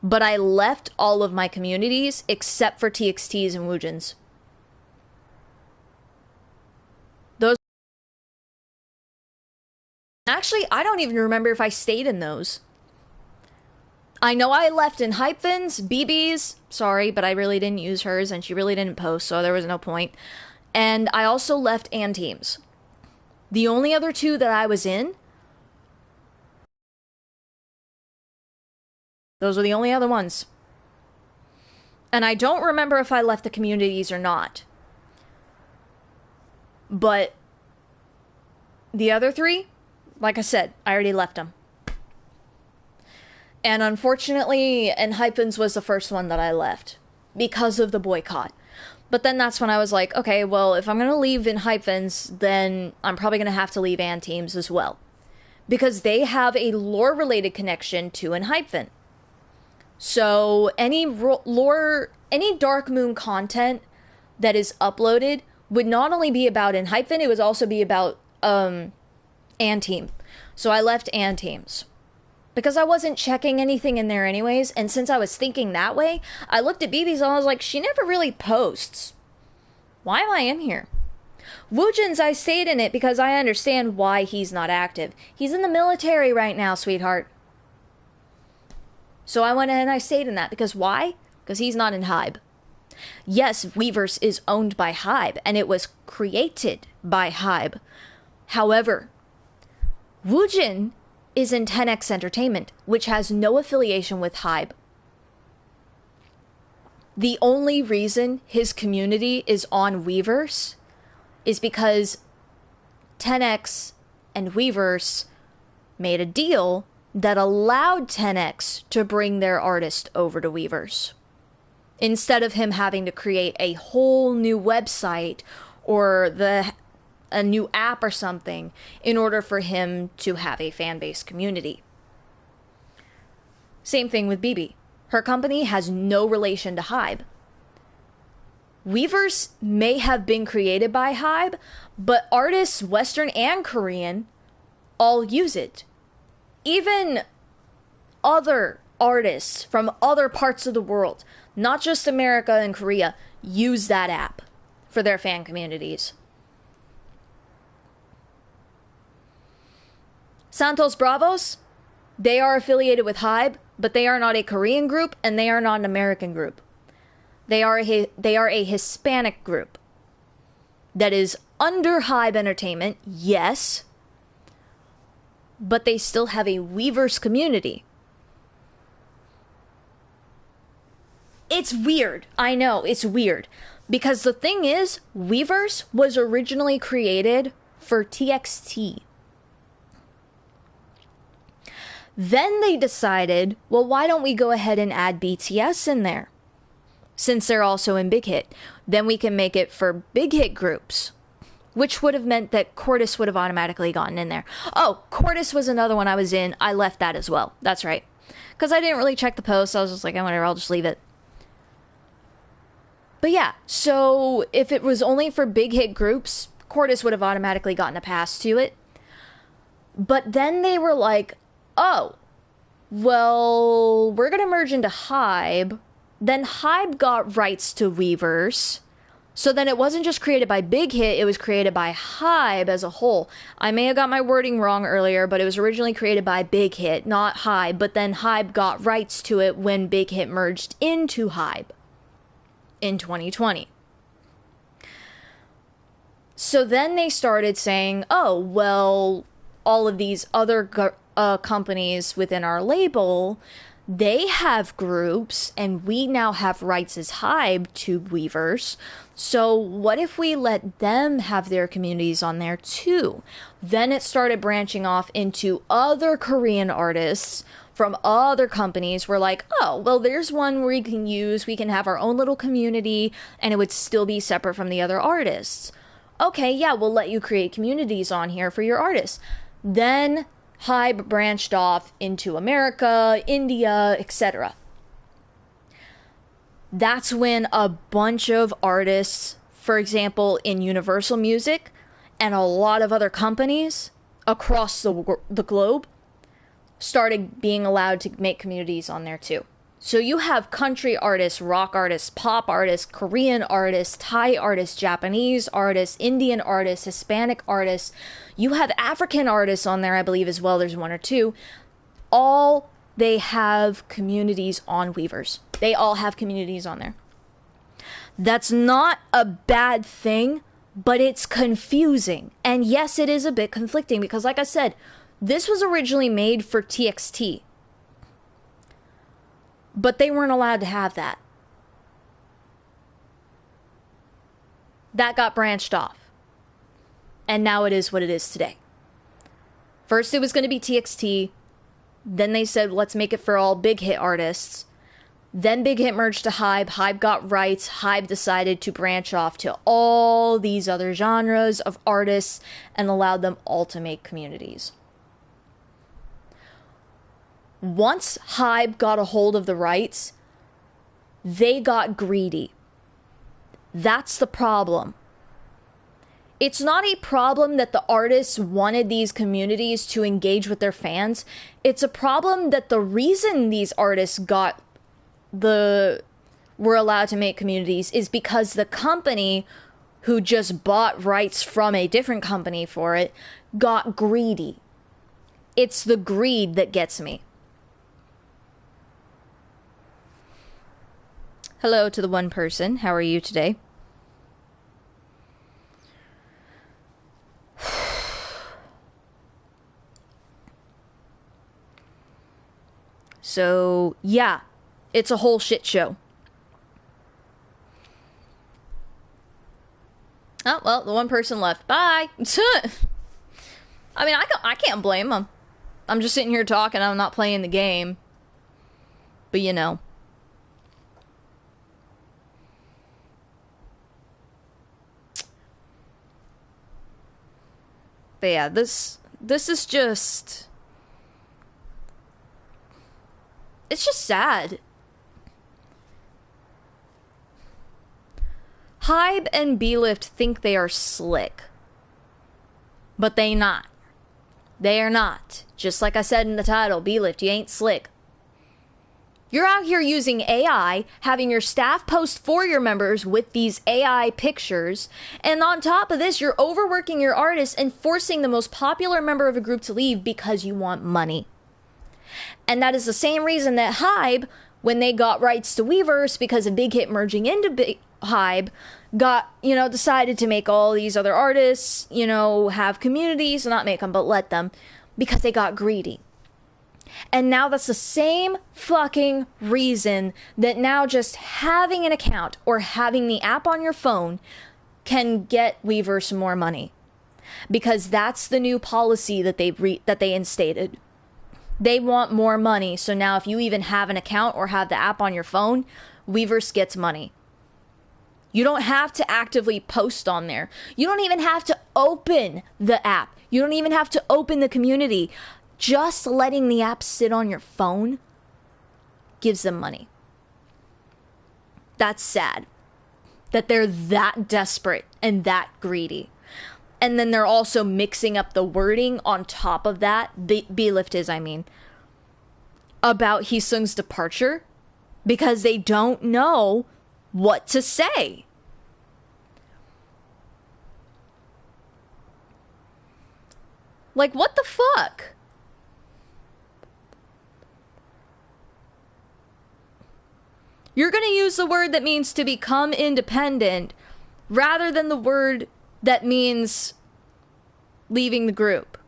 But I left all of my communities except for TXTs and Woojins. Actually, I don't even remember if I stayed in those. I know I left in Hyphen's, BB's, sorry, but I really didn't use hers, and she really didn't post, so there was no point. And I also left Aeon teams. The only other two that I was in, those were the only other ones. And I don't remember if I left the communities or not. But the other three, like I said, I already left them. And unfortunately, Hyphens was the first one that I left because of the boycott. But then that's when I was like, okay, well, if I'm going to leave in Hyphens, then I'm probably going to have to leave Aeon teams as well. Because they have a lore-related connection to Hyphen. So any lore, any Dark Moon content that is uploaded would not only be about Hyphen, it would also be about Aeon team. So I left Aeon teams. Because I wasn't checking anything in there anyways, and since I was thinking that way, I looked at BB's and I was like, she never really posts. Why am I in here? Woojins, I stayed in it because I understand why he's not active. He's in the military right now, sweetheart. So I went in and I stayed in that because why? Because he's not in Hybe. Yes, Weverse is owned by Hybe, and it was created by Hybe. However, Woojin is in 10X Entertainment, which has no affiliation with Hybe. The only reason his community is on Weverse is because 10X and Weverse made a deal that allowed 10X to bring their artist over to Weverse, instead of him having to create a whole new website or a new app or something in order for him to have a fan base community. Same thing with BB. Her company has no relation to Hybe. Weverse may have been created by Hybe, but artists, Western and Korean, all use it. Even other artists from other parts of the world, not just America and Korea, use that app for their fan communities. Santos Bravos, they are affiliated with Hybe, but they are not a Korean group and they are not an American group. They are a Hispanic group that is under Hybe Entertainment, yes, but they still have a Weverse community. It's weird. I know, it's weird. Because the thing is, Weverse was originally created for TXT. Then they decided, well, why don't we go ahead and add BTS in there? Since they're also in Big Hit. Then we can make it for Big Hit groups. Which would have meant that Cordis would have automatically gotten in there. Oh, Cordis was another one I was in. I left that as well. That's right. Because I didn't really check the post. I was just like, oh, whatever, I'll just leave it. But yeah, so if it was only for Big Hit groups, Cordis would have automatically gotten a pass to it. But then they were like, oh, well, we're going to merge into Hybe. Then Hybe got rights to Weverse. So then it wasn't just created by Big Hit, it was created by Hybe as a whole. I may have got my wording wrong earlier, but it was originally created by Big Hit, not Hybe. But then Hybe got rights to it when Big Hit merged into Hybe in 2020. So then they started saying, oh, well, all of these other companies within our label, They have groups, and we now have rights as Hybe to Weavers. So what if we let them have their communities on there too? Then it started branching off into other Korean artists from other companies. We're like, oh, well, there's one we can use. We can have our own little community, and it would still be separate from the other artists. Okay, yeah, we'll let you create communities on here for your artists. Then Hybe branched off into America, India, etc. That's when a bunch of artists, for example, in Universal Music and a lot of other companies across the globe, started being allowed to make communities on there too. So you have country artists, rock artists, pop artists, Korean artists, Thai artists, Japanese artists, Indian artists, Hispanic artists. You have African artists on there, I believe, as well. There's one or two. All they have communities on Weavers. They all have communities on there. That's not a bad thing, but it's confusing. And yes, it is a bit conflicting because, like I said, this was originally made for TXT. But they weren't allowed to have that. That got branched off. And now it is what it is today. First it was going to be TXT. Then they said, let's make it for all Big Hit artists. Then Big Hit merged to Hybe. Hybe got rights. Hybe decided to branch off to all these other genres of artists and allowed them all to make communities. Once Hybe got a hold of the rights, they got greedy. That's the problem. It's not a problem that the artists wanted these communities to engage with their fans. It's a problem that the reason these artists were allowed to make communities is because the company who just bought rights from a different company for it got greedy. It's the greed that gets me. Hello to the one person. How are you today? So, yeah, it's a whole shit show. Oh, well, the one person left. Bye. I mean, I can't blame them. I'm just sitting here talking. I'm not playing the game. But, you know. But yeah, this is just... It's just sad. Hybe and BeLift think they are slick. But they not. They are not. Just like I said in the title, BeLift, you ain't slick. You're out here using AI, having your staff post for your members with these AI pictures, and on top of this, you're overworking your artists and forcing the most popular member of a group to leave because you want money. And that is the same reason that Hybe, when they got rights to Weavers because of Big Hit merging into Hybe, decided to make all these other artists, have communities, not make them, but let them, because they got greedy. And now that's the same fucking reason that now just having an account or having the app on your phone can get Weavers some more money. Because that's the new policy that they instated. They want more money, so now if you even have an account or have the app on your phone, Weavers gets money. You don't have to actively post on there. You don't even have to open the app. You don't even have to open the community. Just letting the app sit on your phone gives them money. That's sad. That they're that desperate and that greedy. And then they're also mixing up the wording on top of that. BeLift is, about Heesung's departure. Because they don't know what to say. Like, what the fuck? You're going to use the word that means to become independent rather than the word that means leaving the group.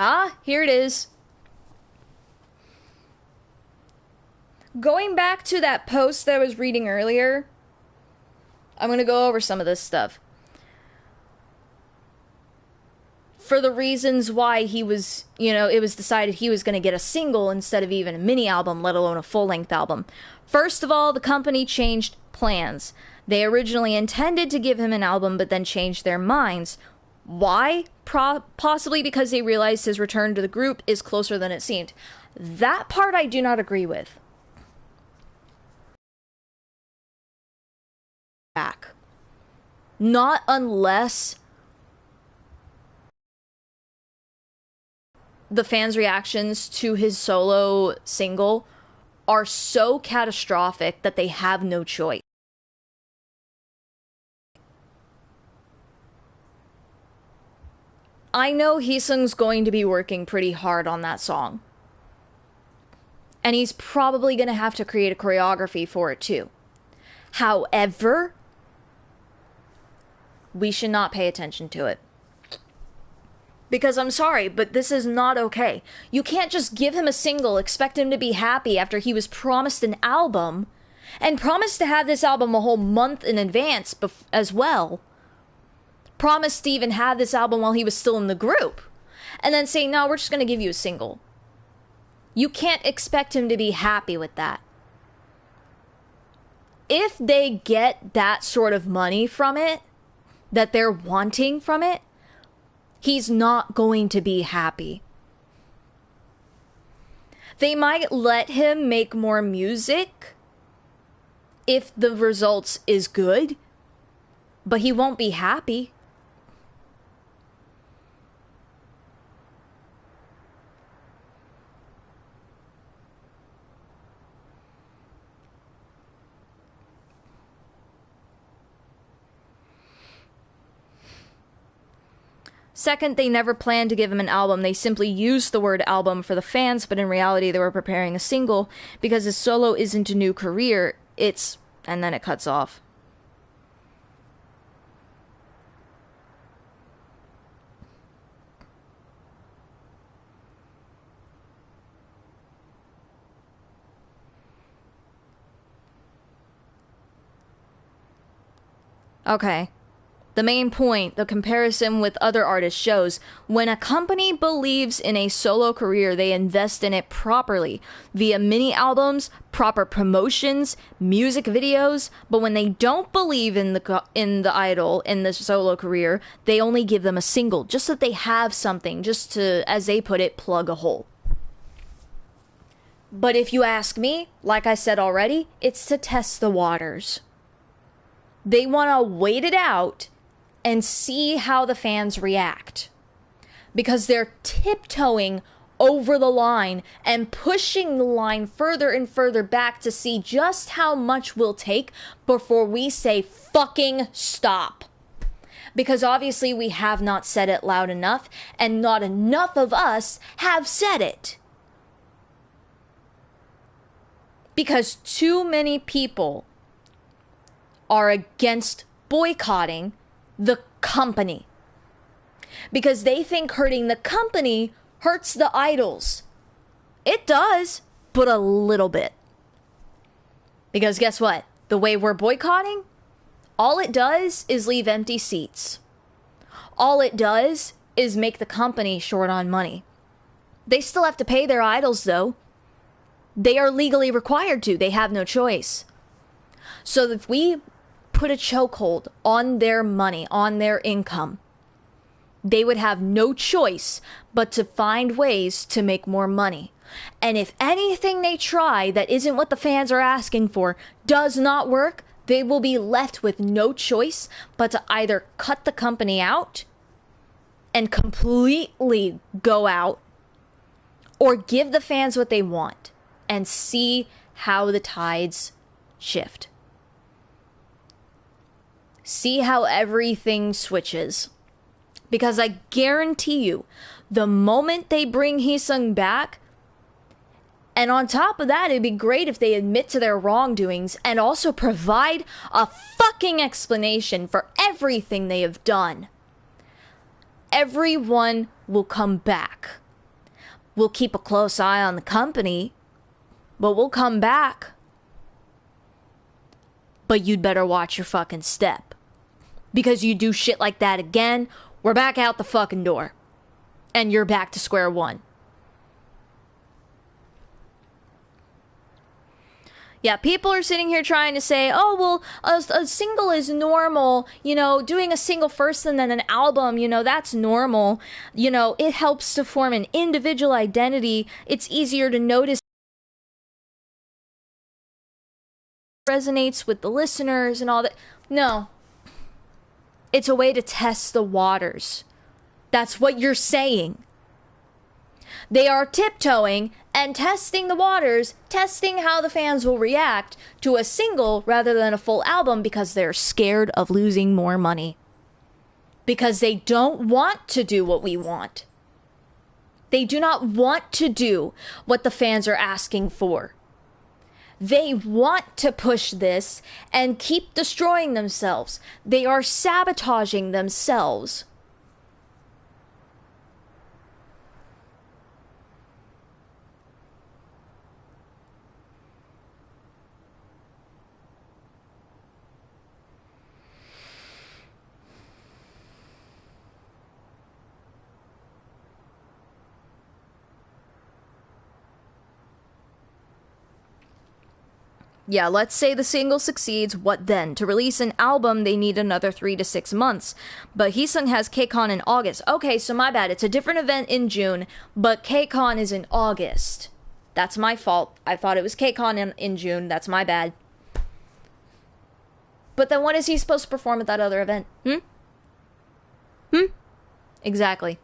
Ah, here it is. Going back to that post that I was reading earlier, I'm going to go over some of this stuff. For the reasons why he was, it was decided he was going to get a single instead of even a mini album, let alone a full-length album. First of all, the company changed plans. They originally intended to give him an album, but then changed their minds. Why? Possibly because they realized his return to the group is closer than it seemed. That part I do not agree with. Back. Not unless the fans' reactions to his solo single are so catastrophic that they have no choice. I know Heesung's going to be working pretty hard on that song. And he's probably going to have to create a choreography for it too. However, we should not pay attention to it. Because I'm sorry, but this is not okay. You can't just give him a single, expect him to be happy after he was promised an album, and promised to have this album a whole month in advance as well. Promised to even have this album while he was still in the group. And then say, no, we're just going to give you a single. You can't expect him to be happy with that. If they get that sort of money from it, that they're wanting from it, he's not going to be happy. They might let him make more music if the results is good, but he won't be happy. Second, they never planned to give him an album. They simply used the word album for the fans, but in reality they were preparing a single because his solo isn't a new career. It's... and then it cuts off. Okay. The main point, the comparison with other artists shows, when a company believes in a solo career, they invest in it properly, via mini albums, proper promotions, music videos, but when they don't believe in the idol, in the solo career, they only give them a single, just so that they have something, just to, as they put it, plug a hole. But if you ask me, like I said already, it's to test the waters. They want to wait it out and see how the fans react. Because they're tiptoeing over the line and pushing the line further and further back to see just how much we'll take before we say fucking stop. Because obviously we have not said it loud enough, and not enough of us have said it. Because too many people are against boycotting the company. Because they think hurting the company hurts the idols. It does, but a little bit. Because guess what? The way we're boycotting, all it does is leave empty seats. All it does is make the company short on money. They still have to pay their idols though. They are legally required to. They have no choice. So if we put a chokehold on their money, on their income, they would have no choice but to find ways to make more money. And if anything they try that isn't what the fans are asking for does not work, they will be left with no choice but to either cut the company out and completely go out, or give the fans what they want and see how the tides shift. See how everything switches. Because I guarantee you, the moment they bring Heesung back, and on top of that, it'd be great if they admit to their wrongdoings and also provide a fucking explanation for everything they have done. Everyone will come back we'll keep a close eye on the company, but we'll come back. But you'd better watch your fucking step. Because you do shit like that again, we're back out the fucking door. And you're back to square one. Yeah, people are sitting here trying to say, oh, well, a single is normal. You know, doing a single first and then an album, you know, that's normal. You know, it helps to form an individual identity. It's easier to notice. Resonates with the listeners and all that. No. It's a way to test the waters. That's what you're saying. They are tiptoeing and testing the waters, testing how the fans will react to a single rather than a full album because they're scared of losing more money. Because they don't want to do what we want. They do not want to do what the fans are asking for. They want to push this and keep destroying themselves. They are sabotaging themselves. Yeah, let's say the single succeeds, what then? To release an album, they need another 3 to 6 months. But Heesung has KCON in August. Okay, so my bad. It's a different event in June, but KCON is in August. That's my fault. I thought it was KCON in June. That's my bad. But then when is he supposed to perform at that other event? Exactly.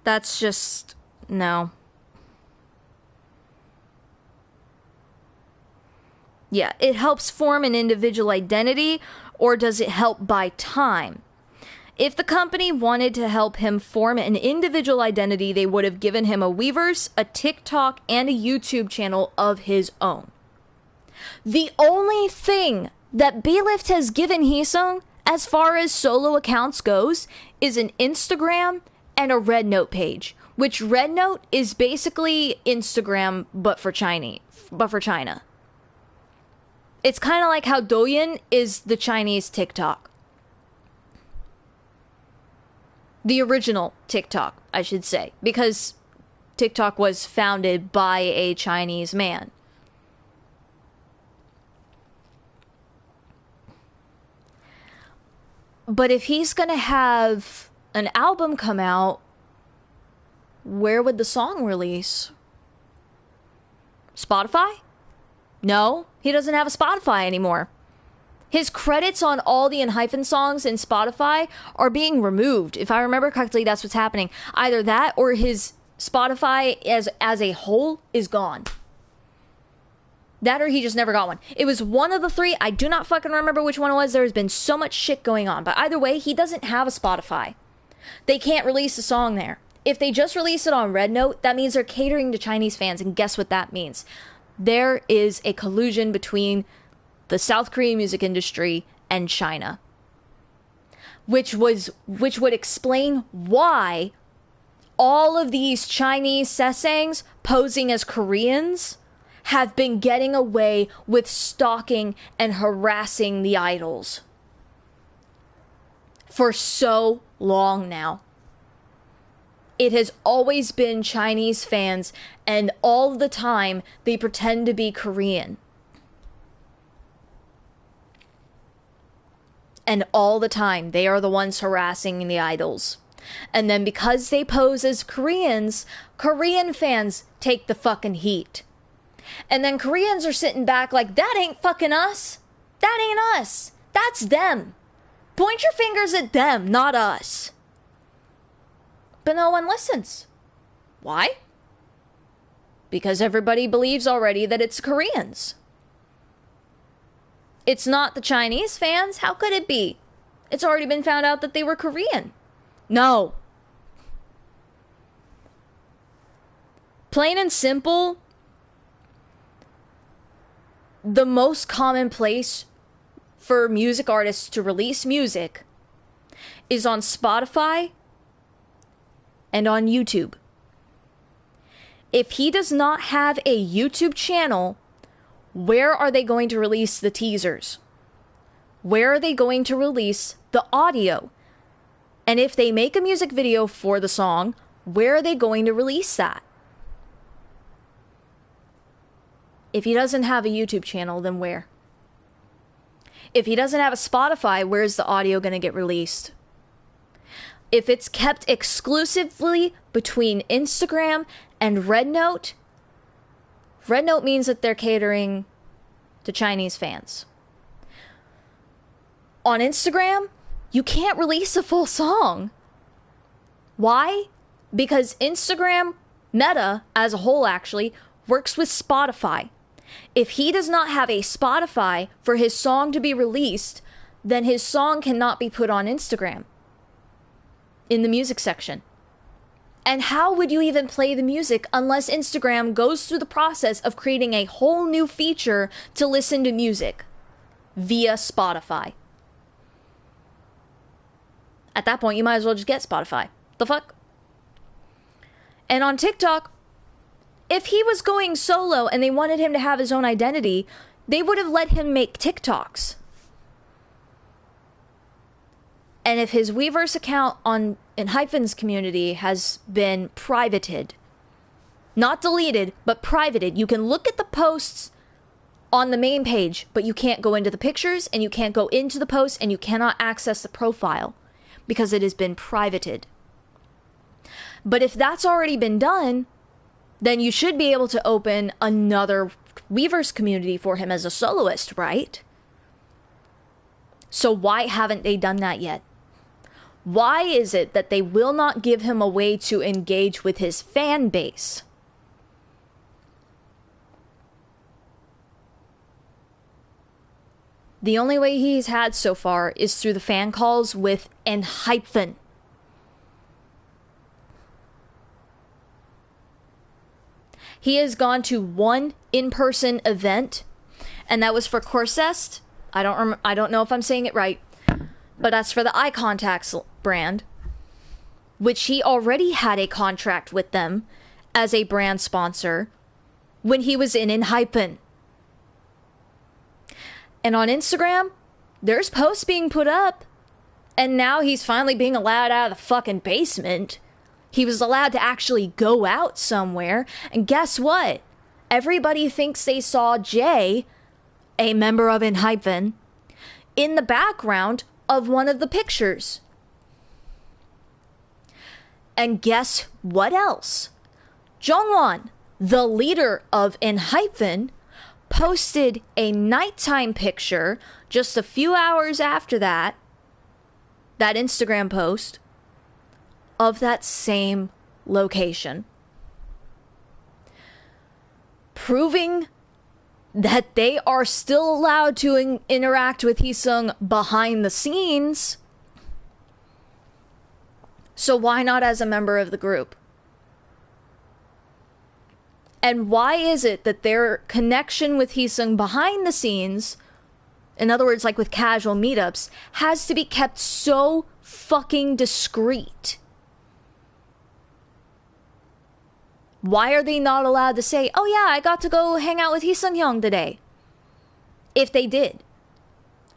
That's just... no. Yeah, it helps form an individual identity, or does it help buy time? If the company wanted to help him form an individual identity, they would have given him a Weverse, a TikTok, and a YouTube channel of his own. The only thing that BeLift has given Heesung, as far as solo accounts goes, is an Instagram and a Red Note page, which Red Note is basically Instagram but for China. It's kind of like how Douyin is the Chinese TikTok. The original TikTok, I should say, because TikTok was founded by a Chinese man. But if he's gonna have an album come out, where would the song release? Spotify? No, he doesn't have a Spotify anymore. His credits on all the Enhypen songs in Spotify are being removed. If I remember correctly, that's what's happening. Either that or his Spotify as a whole is gone. That or he just never got one. It was one of the three. I do not fucking remember which one it was. There's been so much shit going on. But either way, he doesn't have a Spotify. They can't release a song there. If they just release it on Red Note, that means they're catering to Chinese fans. And guess what that means? There is a collusion between the South Korean music industry and China. Which would explain why all of these Chinese sasaengs posing as Koreans have been getting away with stalking and harassing the idols for so long now. It has always been Chinese fans, and all the time they pretend to be Korean. And all the time they are the ones harassing the idols. And then because they pose as Koreans, Korean fans take the fucking heat. And then Koreans are sitting back like, that ain't fucking us. That ain't us. That's them. Point your fingers at them, not us. But no one listens. Why? Because everybody believes already that it's Koreans. It's not the Chinese fans. How could it be? It's already been found out that they were Korean. No. Plain and simple, the most common place for music artists to release music is on Spotify and on YouTube. If he does not have a YouTube channel, where are they going to release the teasers? Where are they going to release the audio? And if they make a music video for the song, where are they going to release that? If he doesn't have a YouTube channel, then where? If he doesn't have a Spotify, where's the audio going to get released? If it's kept exclusively between Instagram and Rednote means that they're catering to Chinese fans. On Instagram, you can't release a full song. Why? Because Instagram, Meta as a whole actually, works with Spotify. If he does not have a Spotify for his song to be released, then his song cannot be put on Instagram in the music section. And how would you even play the music unless Instagram goes through the process of creating a whole new feature to listen to music via Spotify? At that point, you might as well just get Spotify. The fuck? And on TikTok, if he was going solo and they wanted him to have his own identity, they would have let him make TikToks. And if his Weverse account in Hyphen's community has been privated, not deleted, but privated, you can look at the posts on the main page, but you can't go into the pictures and you can't go into the posts and you cannot access the profile because it has been privated. But if that's already been done, then you should be able to open another Weverse community for him as a soloist, right? So why haven't they done that yet? Why is it that they will not give him a way to engage with his fan base? The only way he's had so far is through the fan calls with Hyphen. He has gone to one in-person event, and that was for Corsest. I don't know if I'm saying it right, but that's for the Eye Contacts brand, which he already had a contract with them as a brand sponsor when he was in Hypen. And on Instagram, there's posts being put up, and now he's finally being allowed out of the fucking basement. He was allowed to actually go out somewhere, and guess what? Everybody thinks they saw Jay, a member of Hypen, in the background of one of the pictures. And guess what else? Jongwon, the leader of Hypen, posted a nighttime picture just a few hours after that Instagram post of that same location, proving that they are still allowed to interact with Heesung behind the scenes. So why not as a member of the group? And why is it that their connection with Heesung behind the scenes, in other words, like with casual meetups, has to be kept so fucking discreet? Why are they not allowed to say, oh yeah, I got to go hang out with Heesung Hyung today? If they did.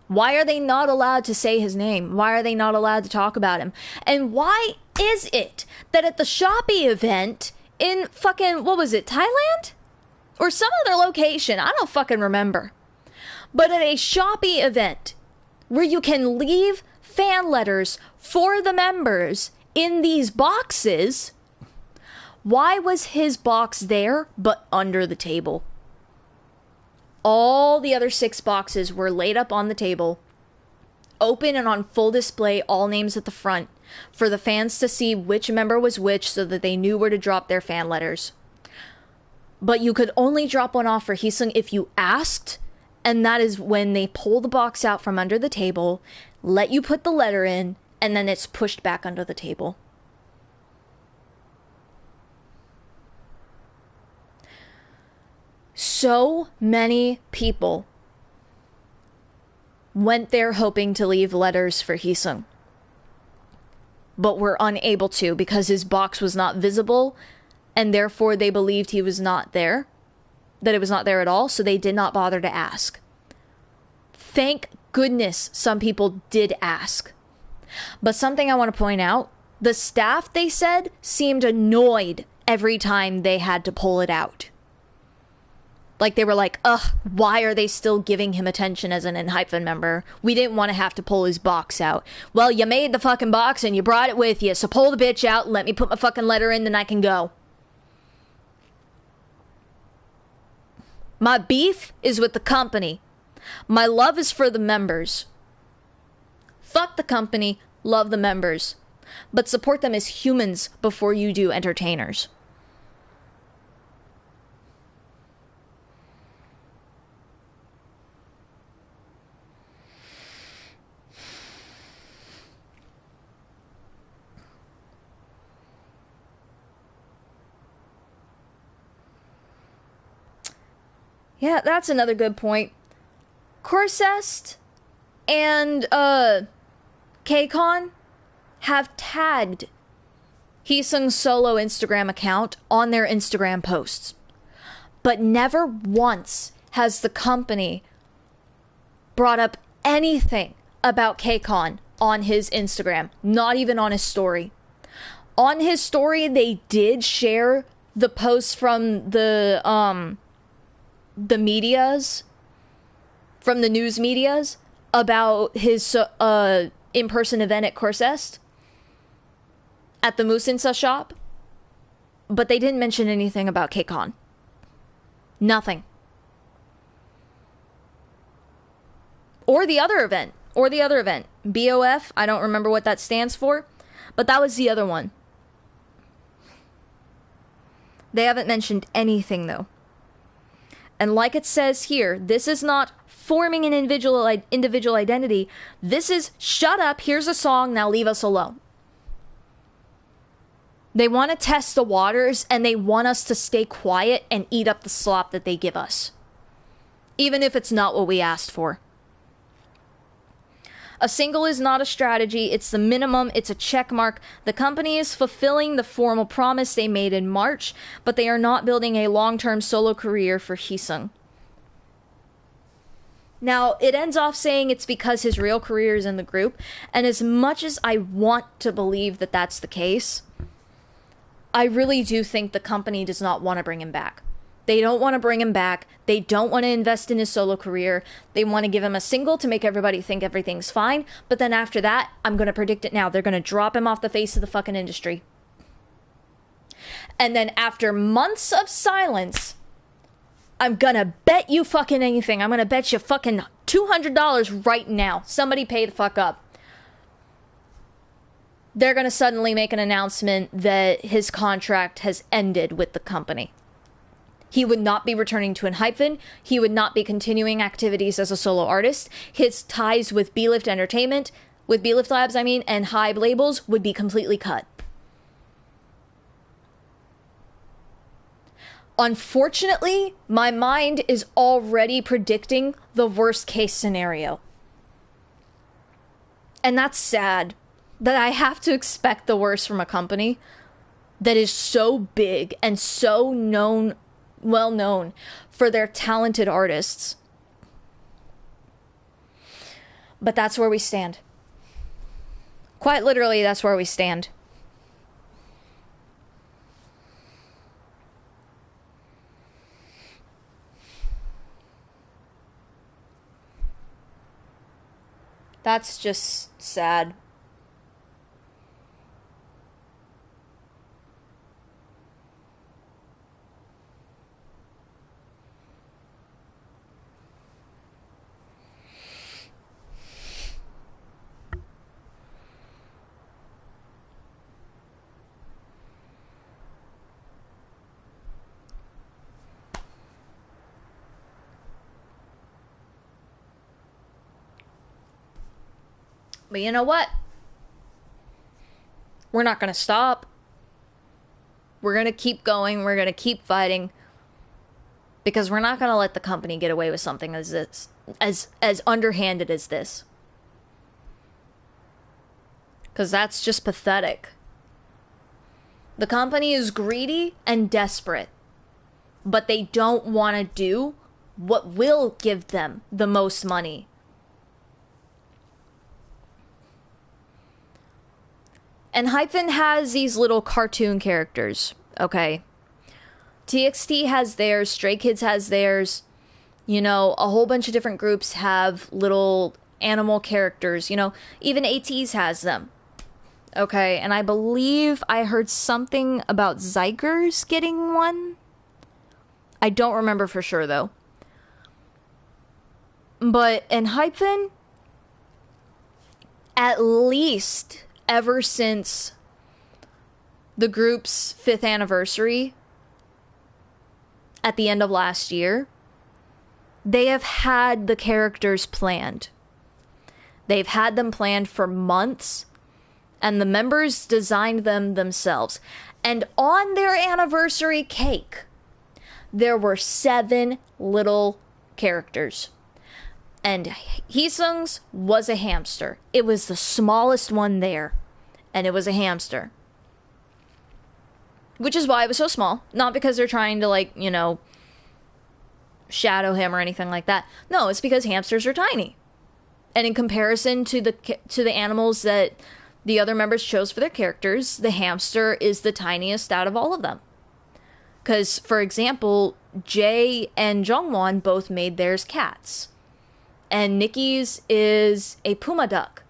Why are they not allowed to say his name? Why are they not allowed to talk about him? And why is it that at the Shopee event in fucking, what was it, Thailand? Or some other location, I don't fucking remember. But at a Shopee event where you can leave fan letters for the members in these boxes, why was his box there but under the table? All the other 6 boxes were laid up on the table, open and on full display, all names at the front, for the fans to see which member was which so that they knew where to drop their fan letters. But you could only drop one off for Heesung if you asked, and that is when they pull the box out from under the table, let you put the letter in, and then it's pushed back under the table. So many people went there hoping to leave letters for Heesung, but were unable to because his box was not visible, and therefore they believed he was not there, that it was not there at all, so they did not bother to ask. Thank goodness some people did ask. But something I want to point out, the staff, they said, seemed annoyed every time they had to pull it out. Like, they were like, ugh, why are they still giving him attention as an ENHYPEN member? We didn't want to have to pull his box out. Well, you made the fucking box and you brought it with you, so pull the bitch out and let me put my fucking letter in, then I can go. My beef is with the company. My love is for the members. Fuck the company, love the members. But support them as humans before you do entertainers. Yeah, that's another good point. Corsest and KCON have tagged Heesung's solo Instagram account on their Instagram posts. But never once has the company brought up anything about KCON on his Instagram. Not even on his story. On his story, they did share the posts from the medias, from the news medias, about his in-person event at Corsest, at the Musinsa shop, but they didn't mention anything about KCON. Nothing. Or the other event. BOF, I don't remember what that stands for, but that was the other one. They haven't mentioned anything, though. And like it says here, this is not forming an individual identity. This is, shut up, here's a song, now leave us alone. They want to test the waters, and they want us to stay quiet and eat up the slop that they give us. Even if it's not what we asked for. A single is not a strategy, it's the minimum, it's a check mark. The company is fulfilling the formal promise they made in March, but they are not building a long-term solo career for Heesung. Now, it ends off saying it's because his real career is in the group, and as much as I want to believe that that's the case, I really do think the company does not want to bring him back. They don't want to bring him back. They don't want to invest in his solo career. They want to give him a single to make everybody think everything's fine. But then after that, I'm going to predict it now. They're going to drop him off the face of the fucking industry. And then after months of silence, I'm going to bet you fucking anything. I'm going to bet you fucking $200 right now. Somebody pay the fuck up. They're going to suddenly make an announcement that his contract has ended with the company. He would not be returning to ENHYPEN. He would not be continuing activities as a solo artist. His ties with BeLift Entertainment, with BeLift Labs, and Hybe labels would be completely cut. Unfortunately, my mind is already predicting the worst case scenario. And that's sad that I have to expect the worst from a company that is so big and so well known for their talented artists. But that's where we stand. Quite literally, that's where we stand. That's just sad. But you know what? We're not going to stop. We're going to keep going. We're going to keep fighting. Because we're not going to let the company get away with something as this, as underhanded as this. Because that's just pathetic. The company is greedy and desperate, but they don't want to do what will give them the most money. And Hyphen has these little cartoon characters, okay? TXT has theirs, Stray Kids has theirs, you know, a whole bunch of different groups have little animal characters, you know, even ATEEZ has them. Okay, and I believe I heard something about Zygers getting one. I don't remember for sure, though. But in Hyphen, at least ever since the group's 5th anniversary at the end of last year, they have had the characters planned. They've had them planned for months, and the members designed them themselves. And on their anniversary cake, there were 7 little characters. And Heesung's was a hamster. It was the smallest one there, and it was a hamster. Which is why it was so small. Not because they're trying to, like, you know, shadow him or anything like that. No, it's because hamsters are tiny. And in comparison to the animals that the other members chose for their characters, the hamster is the tiniest out of all of them. Because, for example, Jae and Jongwon both made theirs cats. And Nikki's is a puma duck.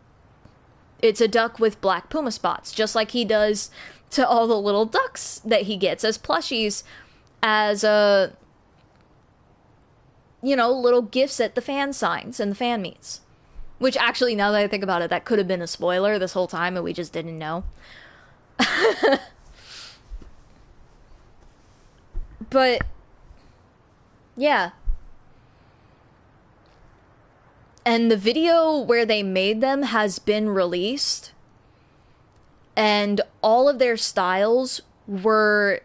It's a duck with black puma spots, just like he does to all the little ducks that he gets as plushies, as you know, little gifts at the fan signs and the fan meets. Which actually, now that I think about it, that could have been a spoiler this whole time and we just didn't know. But, yeah. And the video where they made them has been released. And all of their styles were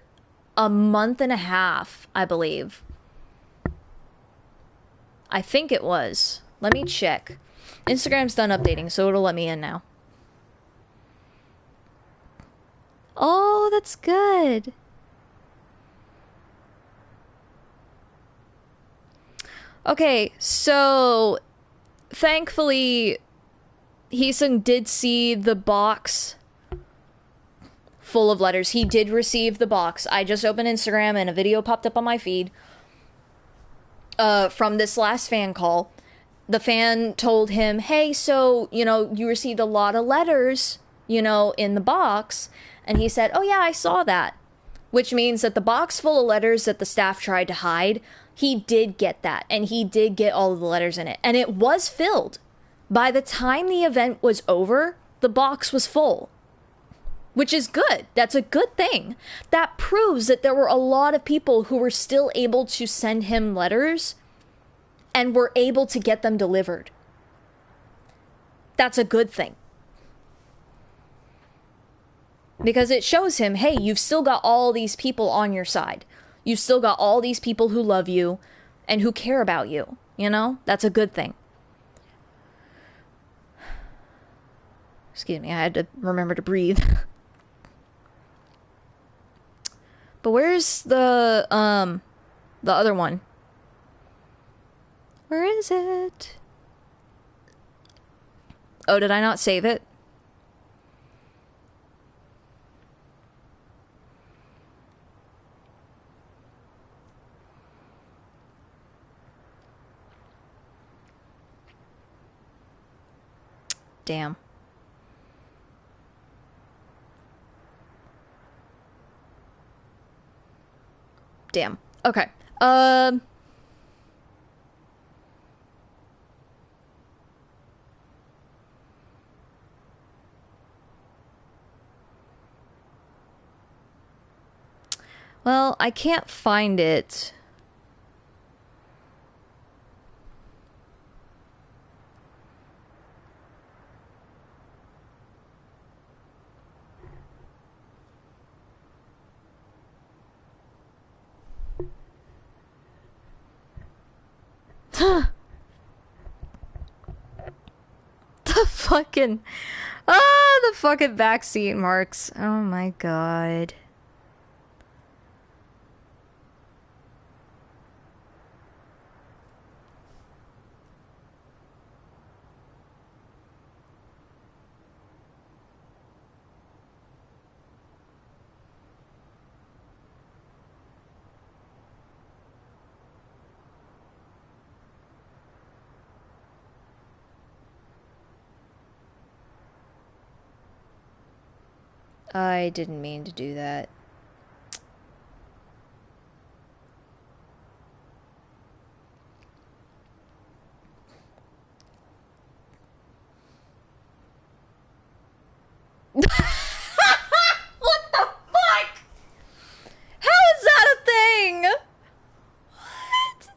a month and a half, I believe. I think it was. Let me check. Instagram's done updating, so it'll let me in now. Oh, that's good. Okay, so thankfully, Heesung did see the box full of letters. He did receive the box. I just opened Instagram and a video popped up on my feed from this last fan call. The fan told him, hey, so, you know, you received a lot of letters, you know, in the box. And he said, oh yeah, I saw that. Which means that the box full of letters that the staff tried to hide, he did get that. And he did get all of the letters in it. And it was filled. By the time the event was over, the box was full. Which is good. That's a good thing. That proves that there were a lot of people who were still able to send him letters and were able to get them delivered. That's a good thing. Because it shows him, hey, you've still got all these people on your side. You've still got all these people who love you and who care about you. You know? That's a good thing. Excuse me, I had to remember to breathe. But where's the other one? Where is it? Oh, did I not save it? Damn. Damn. Okay. Well, I can't find it. The fucking... the fucking backseat marks. Oh my god. I didn't mean to do that. What the fuck? How is that a thing? What?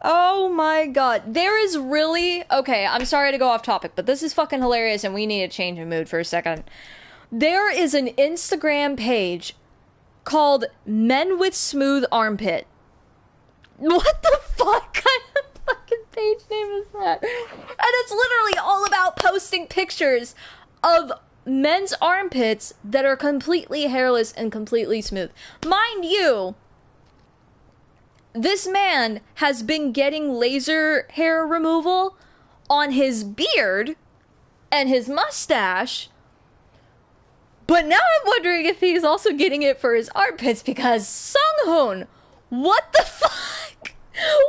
Oh my god. There is really... Okay, I'm sorry to go off topic, but this is fucking hilarious and we need to change of mood for a second. There is an Instagram page called Men with Smooth Armpit. What the fuck kind of fucking page name is that? And it's literally all about posting pictures of men's armpits that are completely hairless and completely smooth. Mind you, this man has been getting laser hair removal on his beard and his mustache, but now I'm wondering if he's also getting it for his armpits because Sunghoon, what the fuck?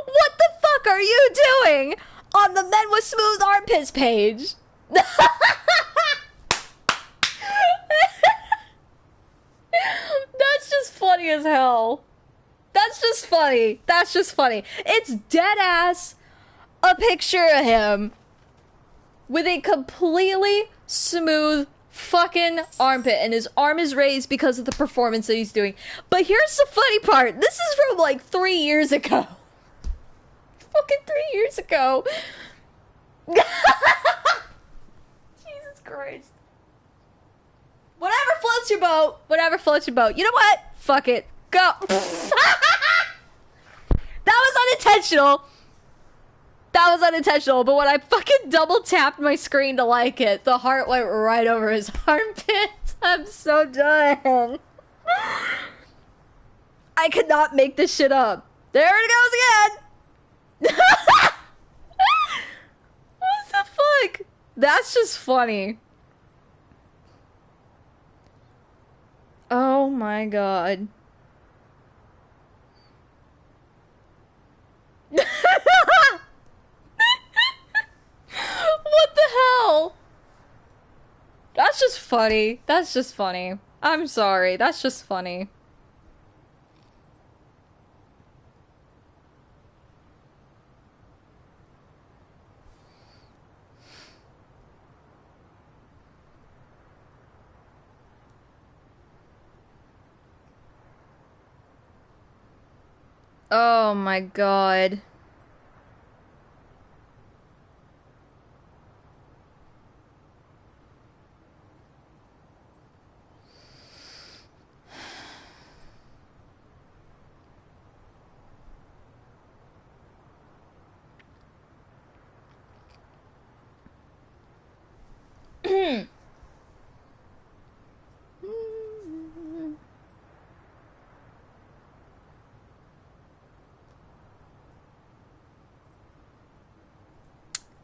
What the fuck are you doing on the Men with Smooth Armpits page? That's just funny as hell. That's just funny. That's just funny. It's dead ass a picture of him with a completely smooth fucking armpit and his arm is raised because of the performance that he's doing. But here's the funny part. This is from like 3 years ago. Fucking 3 years ago. Jesus Christ. Whatever floats your boat. Whatever floats your boat. You know what? Fuck it. Go. That was unintentional. That was unintentional, but when I fucking double tapped my screen to like it, the heart went right over his armpit. I'm so done. I could not make this shit up. There it goes again. What the fuck? That's just funny. Oh my god. What the hell? That's just funny. That's just funny. I'm sorry. That's just funny. Oh my god.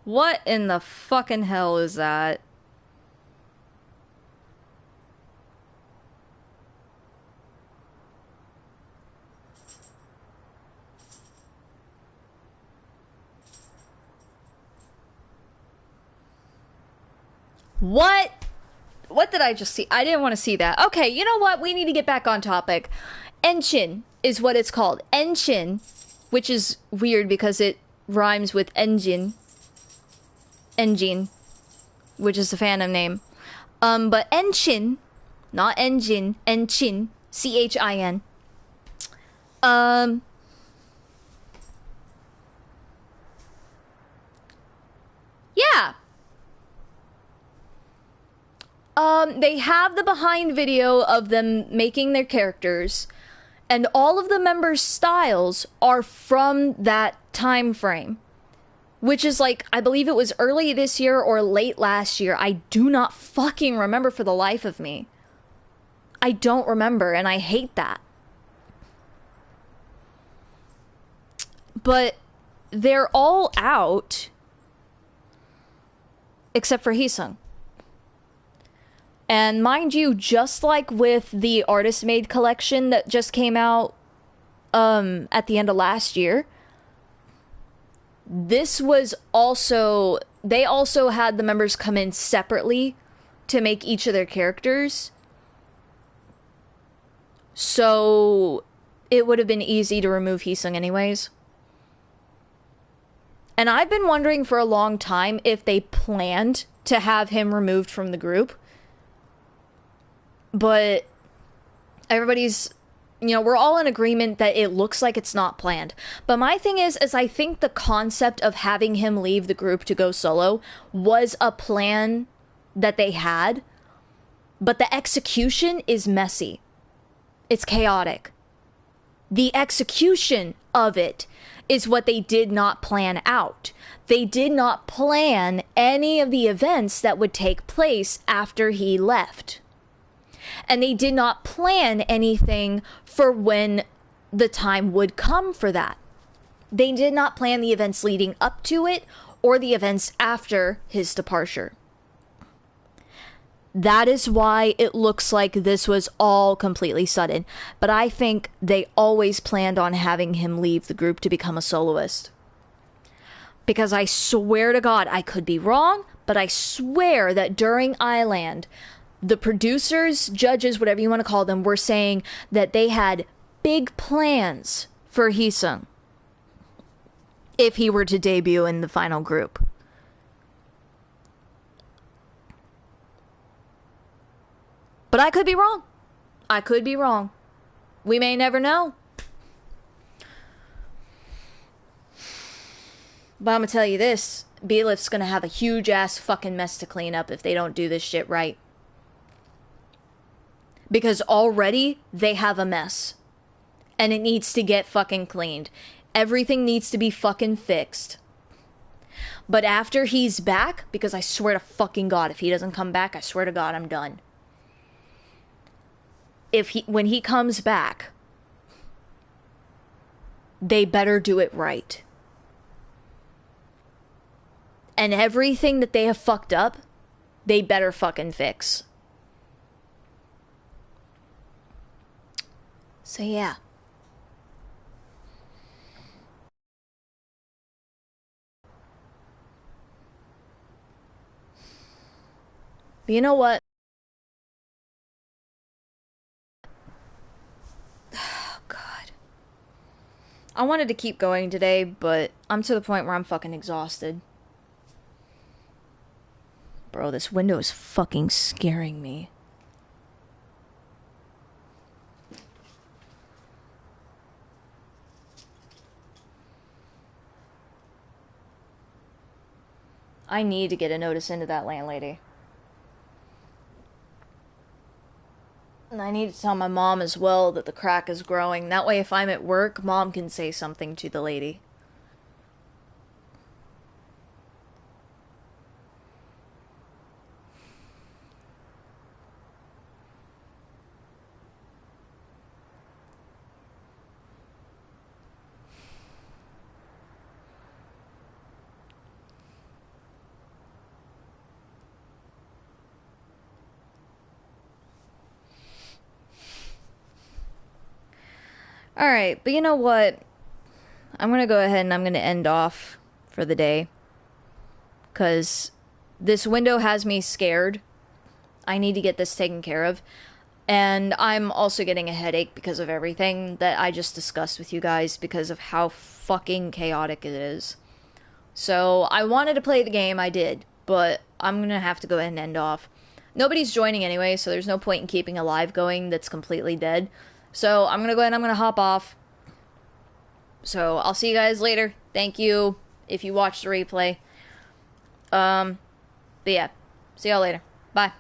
What in the fucking hell is that? What? What did I just see? I didn't want to see that. Okay, you know what? We need to get back on topic. Enchin is what it's called. Enchin, which is weird because it rhymes with engine. Engine, which is the fandom name. But Enchin, not engine, Enchin, Chin. Yeah. They have the behind video of them making their characters, and all of the members' styles are from that time frame. Which is like, I believe it was early this year or late last year. I do not fucking remember for the life of me. I don't remember, and I hate that. But they're all out, except for Heesung. And mind you, just like with the Artist Made collection that just came out at the end of last year, this was also, they also had the members come in separately to make each of their characters. So it would have been easy to remove Heesung anyways. And I've been wondering for a long time if they planned to have him removed from the group. But everybody's, you know, we're all in agreement that it looks like it's not planned. But my thing is I think the concept of having him leave the group to go solo was a plan that they had. But the execution is messy. It's chaotic. The execution of it is what they did not plan out. They did not plan any of the events that would take place after he left. And they did not plan anything for when the time would come for that. They did not plan the events leading up to it or the events after his departure. That is why it looks like this was all completely sudden. But I think they always planned on having him leave the group to become a soloist. Because I swear to God, I could be wrong, but I swear that during Island, the producers, judges, whatever you want to call them, were saying that they had big plans for Heesung if he were to debut in the final group. But I could be wrong. I could be wrong. We may never know. But I'm gonna tell you this, BeLift's gonna have a huge ass fucking mess to clean up if they don't do this shit right. Because already they have a mess. And it needs to get fucking cleaned. Everything needs to be fucking fixed. But after he's back, because I swear to fucking God, if he doesn't come back, I swear to God, I'm done. When he comes back, they better do it right. And everything that they have fucked up, they better fucking fix. So yeah. But you know what? Oh, God. I wanted to keep going today, but I'm to the point where I'm fucking exhausted. Bro, this window is fucking scaring me. I need to get a notice into that landlady. And I need to tell my mom as well that the crack is growing. That way if I'm at work, mom can say something to the lady. Alright, but you know what? I'm gonna go ahead and I'm gonna end off for the day. Because this window has me scared. I need to get this taken care of. And I'm also getting a headache because of everything that I just discussed with you guys because of how fucking chaotic it is. So, I wanted to play the game, I did. But I'm gonna have to go ahead and end off. Nobody's joining anyway, so there's no point in keeping a live going that's completely dead. So, I'm gonna go ahead and I'm gonna hop off. So, I'll see you guys later. Thank you if you watched the replay. But yeah. See y'all later. Bye.